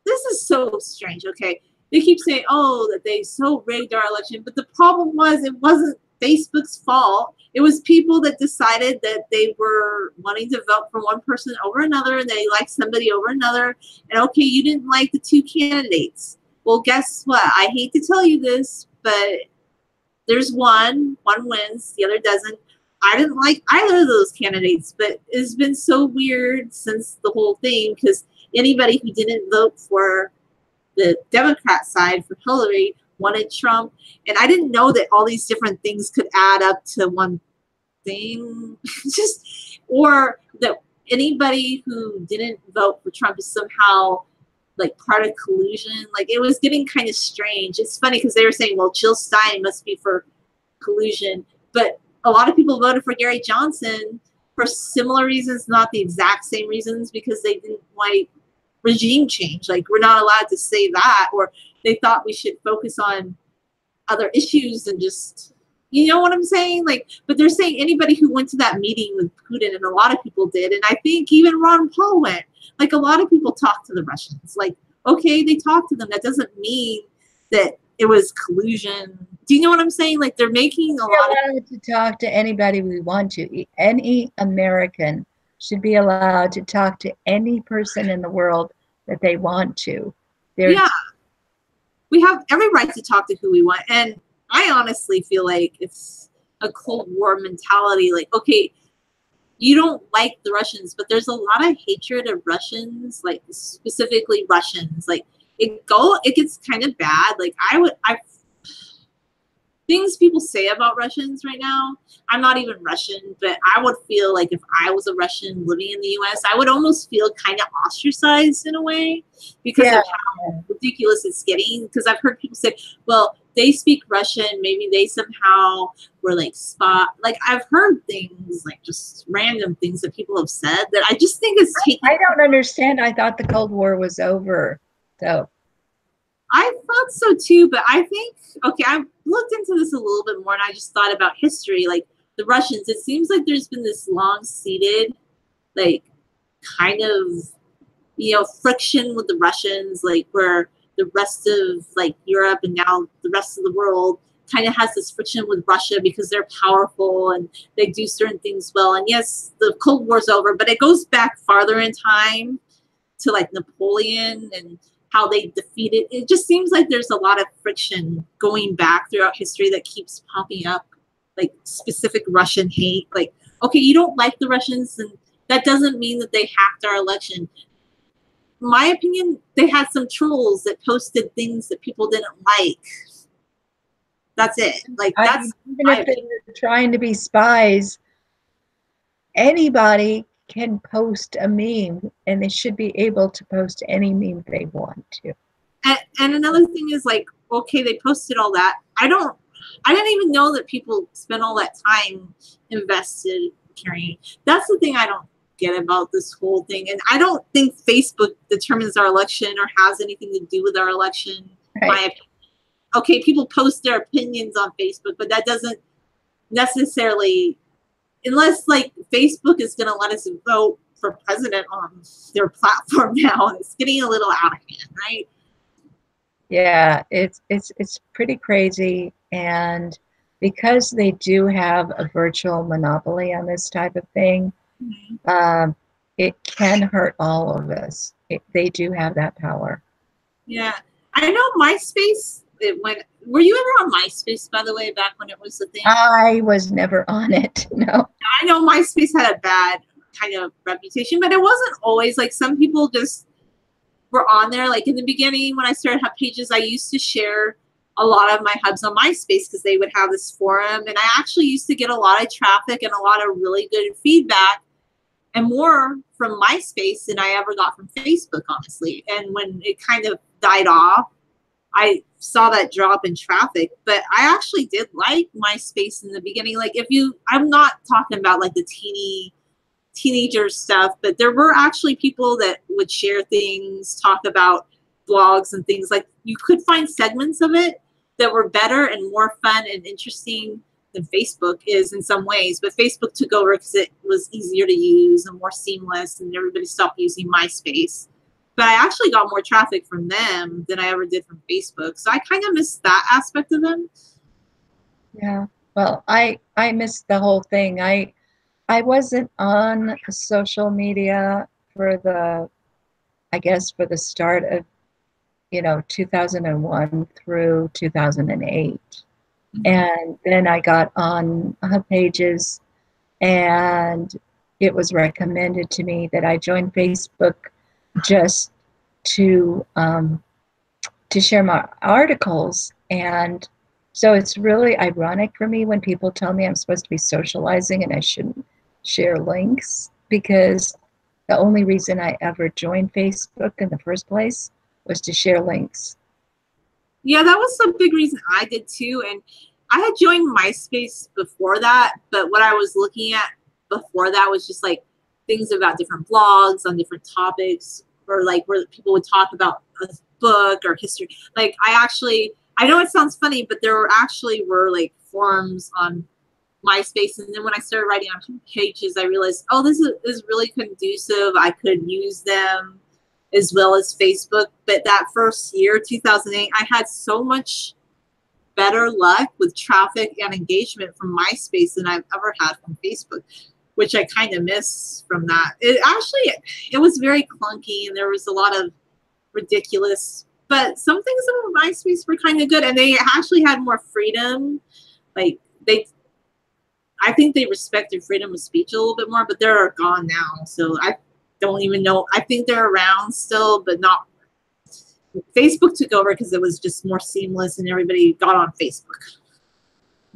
This is so strange. Okay, they keep saying, "Oh, that they so rigged our election," but the problem was it wasn't Facebook's fault. It was people that decided that they were wanting to vote for one person over another, and they liked somebody over another. And okay, you didn't like the two candidates. Well, guess what? I hate to tell you this, but there's one wins, the other doesn't. I didn't like either of those candidates, but it's been so weird since the whole thing, because anybody who didn't vote for the Democrat side for Hillary wanted Trump. And I didn't know that all these different things could add up to one thing. Or that anybody who didn't vote for Trump is somehow part of collusion. It was getting kind of strange. It's funny because they were saying, well, Jill Stein must be for collusion. But a lot of people voted for Gary Johnson for similar reasons, not the exact same reasons, because they didn't like regime change. We're not allowed to say that, or they thought we should focus on other issues and just, You know what I'm saying? Like, but they're saying anybody who went to that meeting with Putin, and a lot of people did, and I think even Ron Paul went. Like, a lot of people talked to the Russians. Like, okay, they talked to them. That doesn't mean that it was collusion. Do you know what I'm saying? Like, they're making a lot of. We're allowed to talk to anybody we want to. Any American should be allowed to talk to any person in the world that they want to. Yeah, we have every right to talk to who we want, and I honestly feel like it's a Cold War mentality. Like, okay, you don't like the Russians, but there's a lot of hatred of Russians, like specifically Russians. Like, it gets kind of bad. Like, things people say about Russians right now. I'm not even Russian, but I would feel like if I was a Russian living in the US, I would almost feel kind of ostracized in a way because of how ridiculous it's getting. Because I've heard people say, well, they speak Russian, maybe they somehow were like like, I've heard things, like just random things that people have said that I just think is taking. I don't understand. I thought the Cold War was over. So I thought so too, but I think, okay, I've looked into this a little bit more, and I just thought about history. Like, the Russians, it seems like there's been this long-seated, like, kind of, friction with the Russians, like, where the rest of, like, Europe and now the rest of the world kind of has this friction with Russia because they're powerful and they do certain things well. And yes, the Cold War's over, but it goes back farther in time to, like, Napoleon and how they defeated. It just seems like there's a lot of friction going back throughout history that keeps popping up, like specific Russian hate. Like, okay, you don't like the Russians, and that doesn't mean that they hacked our election. In my opinion, they had some trolls that posted things that people didn't like. That's it. Like, that's even if they were trying to be spies, anybody can post a meme, and they should be able to post any meme they want to. And another thing is, like, okay, they posted all that. I didn't even know that people spent all that time invested carrying. That's the thing I don't get about this whole thing. And I don't think Facebook determines our election or has anything to do with our election. Right. My opinion. Okay, people post their opinions on Facebook, but that doesn't necessarily, unless, like, Facebook is going to let us vote for president on their platform now, and it's getting a little out of hand, right? Yeah, it's pretty crazy, and because they do have a virtual monopoly on this type of thing, it can hurt all of us. They do have that power. Yeah, I know MySpace. Were you ever on MySpace, by the way, back when it was the thing? I was never on it. No. I know MySpace had a bad kind of reputation, but it wasn't always. Like, some people just were on there. Like, in the beginning, when I started Hub Pages, I used to share a lot of my hubs on MySpace because they would have this forum, and I actually used to get a lot of traffic and a lot of really good feedback, and more from MySpace than I ever got from Facebook, honestly. And when it kind of died off, I saw that drop in traffic, but I actually did like MySpace in the beginning. Like, I'm not talking about like the teenager stuff, but there were actually people that would share things, talk about blogs and things. Like, you could find segments of it that were better and more fun and interesting than Facebook is in some ways, but Facebook took over because it was easier to use and more seamless, and everybody stopped using MySpace. But I actually got more traffic from them than I ever did from Facebook. So I kind of missed that aspect of them. Yeah. Well, I missed the whole thing. I wasn't on social media for the start of, 2001 through 2008. Mm-hmm. And then I got on Hub Pages, and it was recommended to me that I join Facebook just to share my articles. And so it's really ironic for me when people tell me I'm supposed to be socializing and I shouldn't share links, because the only reason I ever joined Facebook in the first place was to share links. Yeah, that was a big reason I did too. And I had joined MySpace before that, but what I was looking at before that was just like things about different blogs on different topics, or like where people would talk about a book or history. Like, I know it sounds funny, but there were like forums on MySpace, and then when I started writing on pages, I realized, oh, this is really conducive. I could use them as well as Facebook. But that first year, 2008, I had so much better luck with traffic and engagement from MySpace than I've ever had from Facebook, which I kind of miss from that. It was very clunky, and there was a lot of ridiculous, but some things about MySpace were kind of good, and they actually had more freedom. Like I think they respected freedom of speech a little bit more, but they're gone now. So I don't even know. I think they're around still, but not. Facebook took over because it was just more seamless and everybody got on Facebook.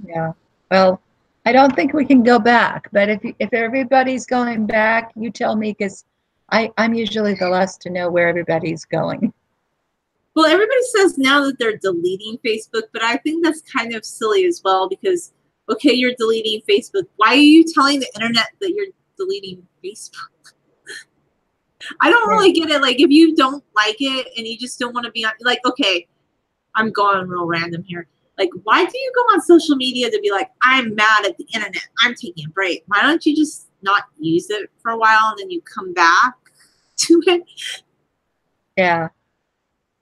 Yeah. Well, I don't think we can go back, but if everybody's going back, you tell me, because I'm usually the last to know where everybody's going. Well, everybody says now that they're deleting Facebook, but I think that's kind of silly as well because, okay, you're deleting Facebook. Why are you telling the internet that you're deleting Facebook? I don't really get it. Like, if you don't like it and you just don't want to be on, like, okay, I'm going real random here. Like, why do you go on social media to be like, I'm mad at the internet, I'm taking a break? Why don't you just not use it for a while and then you come back to it? Yeah.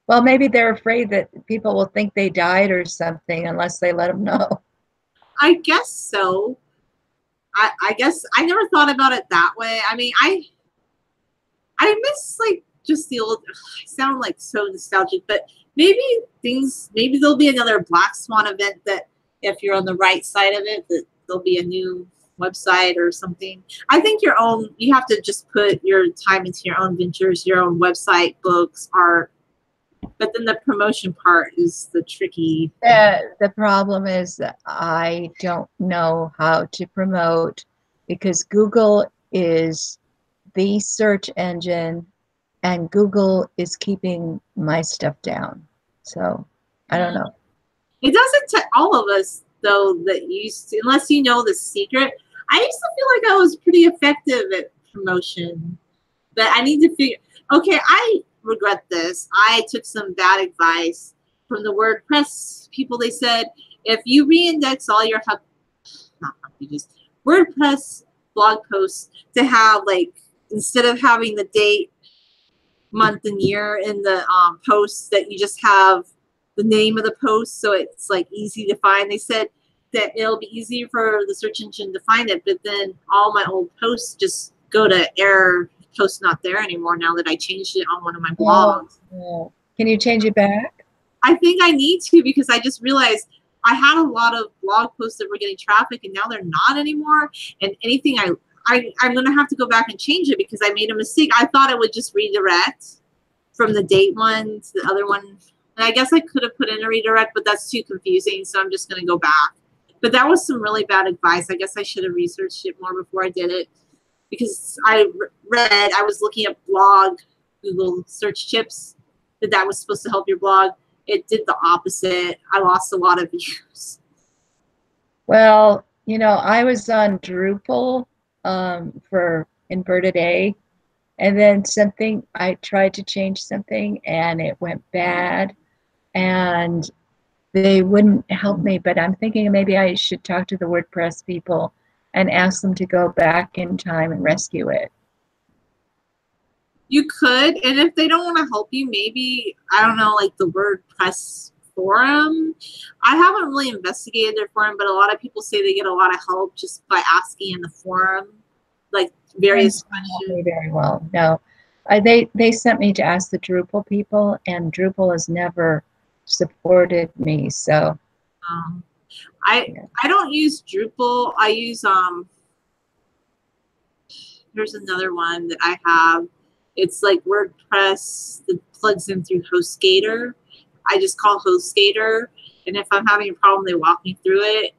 Well, maybe they're afraid that people will think they died or something unless they let them know. I guess so. I guess I never thought about it that way. I mean, I miss like just the old. I sound like so nostalgic, but maybe there'll be another Black Swan event that if you're on the right side of it, that there'll be a new website or something. I think you have to just put your time into your own ventures, your own website, books, art. But then the promotion part is the tricky. The problem is that I don't know how to promote, because Google is the search engine and Google is keeping my stuff down. So I don't know. It doesn't to all of us though, that used to, unless you know the secret. I used to feel like I was pretty effective at promotion, but I need to figure. Okay, I regret this. I took some bad advice from the WordPress people. They said if you reindex all your WordPress blog posts to have, like, instead of having the date, month, and year in the posts, that you just have the name of the post, so it's like easy to find. They said that it'll be easier for the search engine to find it, but then all my old posts just go to error, post not there anymore now that I changed it on one of my blogs. Oh. Can you change it back? I think I need to, because I just realized I had a lot of blog posts that were getting traffic and now they're not anymore. And anything I'm going to have to go back and change it because I made a mistake. I thought it would just redirect from the date one to the other one. And I guess I could have put in a redirect, but that's too confusing. So I'm just going to go back. But that was some really bad advice. I guess I should have researched it more before I did it, because I was looking at blog Google search tips that was supposed to help your blog. It did the opposite. I lost a lot of views. Well, I was on Drupal for Inverted A, and then I tried to change something and it went bad and they wouldn't help me. But I'm thinking maybe I should talk to the WordPress people and ask them to go back in time and rescue it. You could, and if they don't want to help you, maybe, I don't know, like the WordPress forum. I haven't really investigated their forum, but a lot of people say they get a lot of help just by asking in the forum, like various questions. Very well. No, they sent me to ask the Drupal people, and Drupal has never supported me. So I don't use Drupal. I use there's another one that I have. It's like WordPress that plugs in through HostGator. I just call HostGator, and if I'm having a problem, they walk me through it.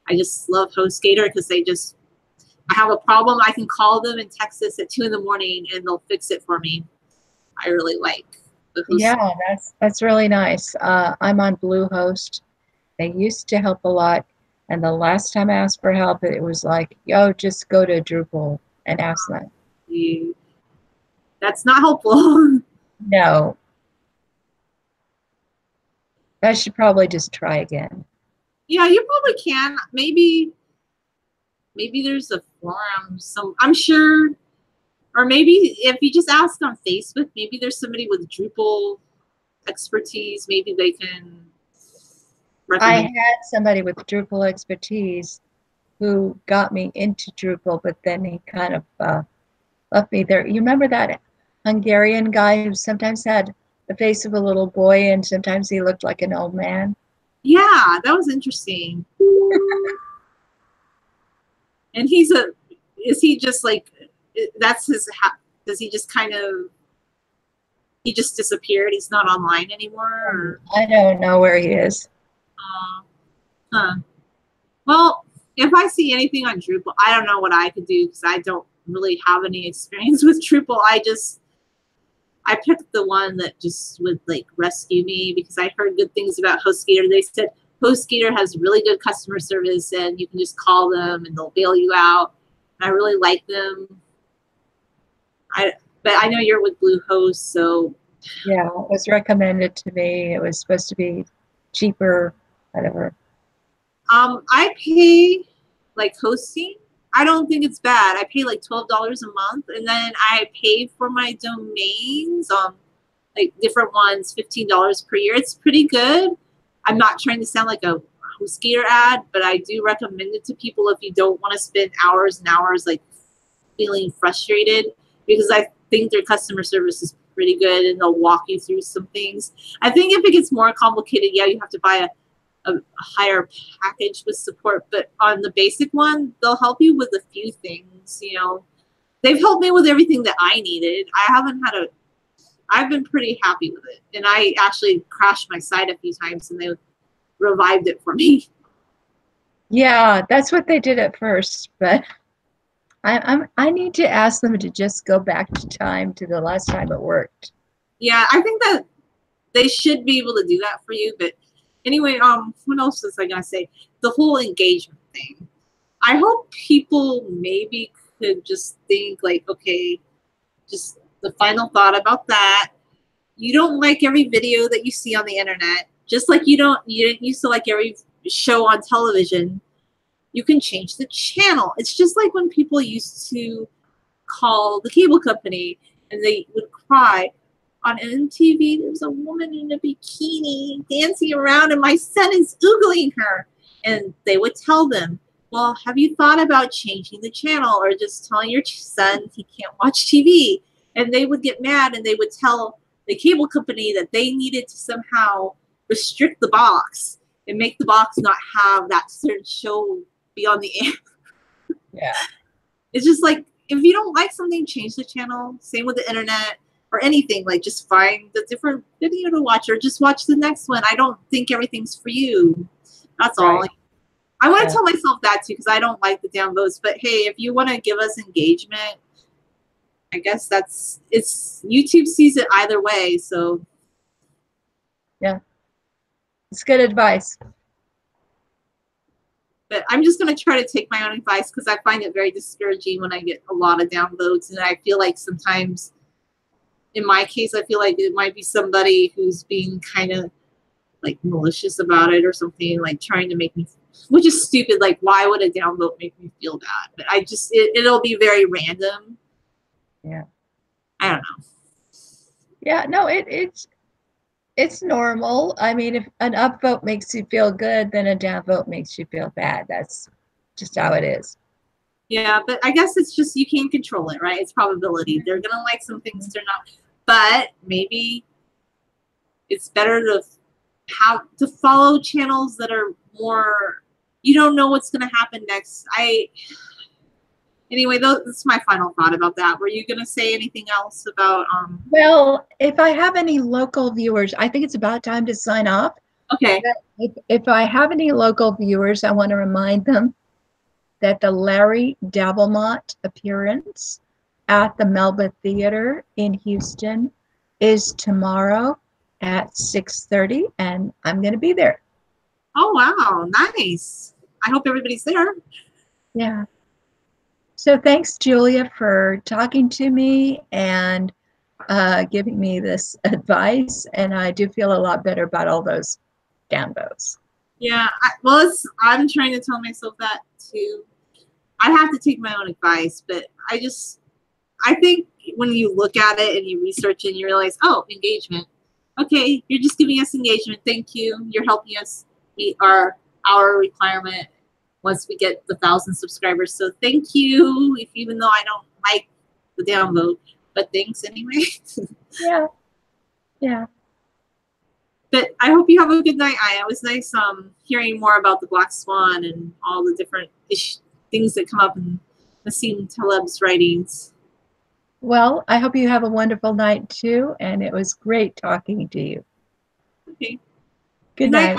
I just love HostGator because I have a problem, I can call them in Texas at 2 in the morning and they'll fix it for me. I really like the HostGator. Yeah, that's really nice. I'm on Bluehost. They used to help a lot, and the last time I asked for help, it was like, yo, just go to Drupal and ask them. That's not helpful. No. I should probably just try again. Yeah, you probably can. Maybe there's a forum. I'm sure, or maybe if you just ask on Facebook, maybe there's somebody with Drupal expertise. Maybe they can I recommend. had somebody with Drupal expertise who got me into Drupal, but then he kind of left me there. You remember that Hungarian guy who sometimes had the face of a little boy and sometimes he looked like an old man? Yeah, that was interesting. And is he just like, that's his, does he just kind of, he just disappeared? He's not online anymore? Or? I don't know where he is. Huh. Well, if I see anything on Drupal, I don't know what I could do because I don't really have any experience with Drupal. I picked the one that just would like rescue me because I heard good things about HostGator. They said HostGator has really good customer service and you can just call them and they'll bail you out. And I really like them. But I know you're with Bluehost, so Yeah, it was recommended to me. It was supposed to be cheaper, whatever. I pay like hosting. I don't think it's bad. I pay like $12 a month, and then I pay for my domains, like different ones, $15 per year. It's pretty good. I'm not trying to sound like a HostGator ad, but I do recommend it to people if you don't want to spend hours and hours like feeling frustrated, because I think their customer service is pretty good and they'll walk you through some things. I think if it gets more complicated, yeah, you have to buy a higher package with support, but on the basic one, they'll help you with a few things. You know, they've helped me with everything that I needed. I've been pretty happy with it. And I actually crashed my site a few times and they revived it for me. Yeah, that's what they did at first, but I need to ask them to just go back to time to the last time it worked. Yeah, I think that they should be able to do that for you. But anyway, what else was I gonna say? The whole engagement thing. I hope people maybe could just think like, okay, just the final thought about that. You don't like every video that you see on the internet, just like you didn't used to like every show on television. You can change the channel. It's just like when people used to call the cable company and they would cry. On MTV, there's a woman in a bikini dancing around and my son is oogling her. And they would tell them, well, have you thought about changing the channel or just telling your son he can't watch TV? And they would get mad and they would tell the cable company that they needed to somehow restrict the box and make the box not have that certain show be on the air. Yeah. It's just like, if you don't like something, change the channel. Same with the internet or anything. Like, just find a different video to watch or just watch the next one. I don't think everything's for you. That's all. Right. I want to tell myself that too, because I don't like the downvotes. But hey, if you want to give us engagement, I guess it's YouTube sees it either way. So yeah, it's good advice. But I'm just going to try to take my own advice because I find it very discouraging when I get a lot of downvotes. And I feel like sometimes, in my case, I feel like it might be somebody who's being kind of like malicious about it or something, like trying to make me, which is stupid. Like, why would a downvote make me feel bad? But it'll be very random. Yeah. I don't know. Yeah, no, it's normal. I mean, if an upvote makes you feel good, then a downvote makes you feel bad. That's just how it is. Yeah, but I guess it's just you can't control it, right? It's probability. They're gonna like some things, they're not. But maybe it's better to follow channels that are more. You don't know what's gonna happen next. Anyway, that's my final thought about that. Were you gonna say anything else about Well, if I have any local viewers, I think it's about time to sign off. Okay. If I have any local viewers, I want to remind them that the Larry Davelmont appearance at the Melba Theater in Houston is tomorrow at 6:30, and I'm going to be there. Oh, wow. Nice. I hope everybody's there. Yeah. So thanks, Julia, for talking to me and giving me this advice. And I do feel a lot better about all those downvotes. Yeah, I'm trying to tell myself that too. I have to take my own advice, but I think when you look at it and you research it and you realize, oh, engagement. Okay, you're just giving us engagement. Thank you. You're helping us meet our requirement once we get the 1,000 subscribers. So thank you, even though I don't like the download, but thanks anyway. Yeah. Yeah. But I hope you have a good night, Aya. It was nice hearing more about the Black Swan and all the different things that come up in Nassim Taleb's writings. Well, I hope you have a wonderful night too, and it was great talking to you. Okay. Good night.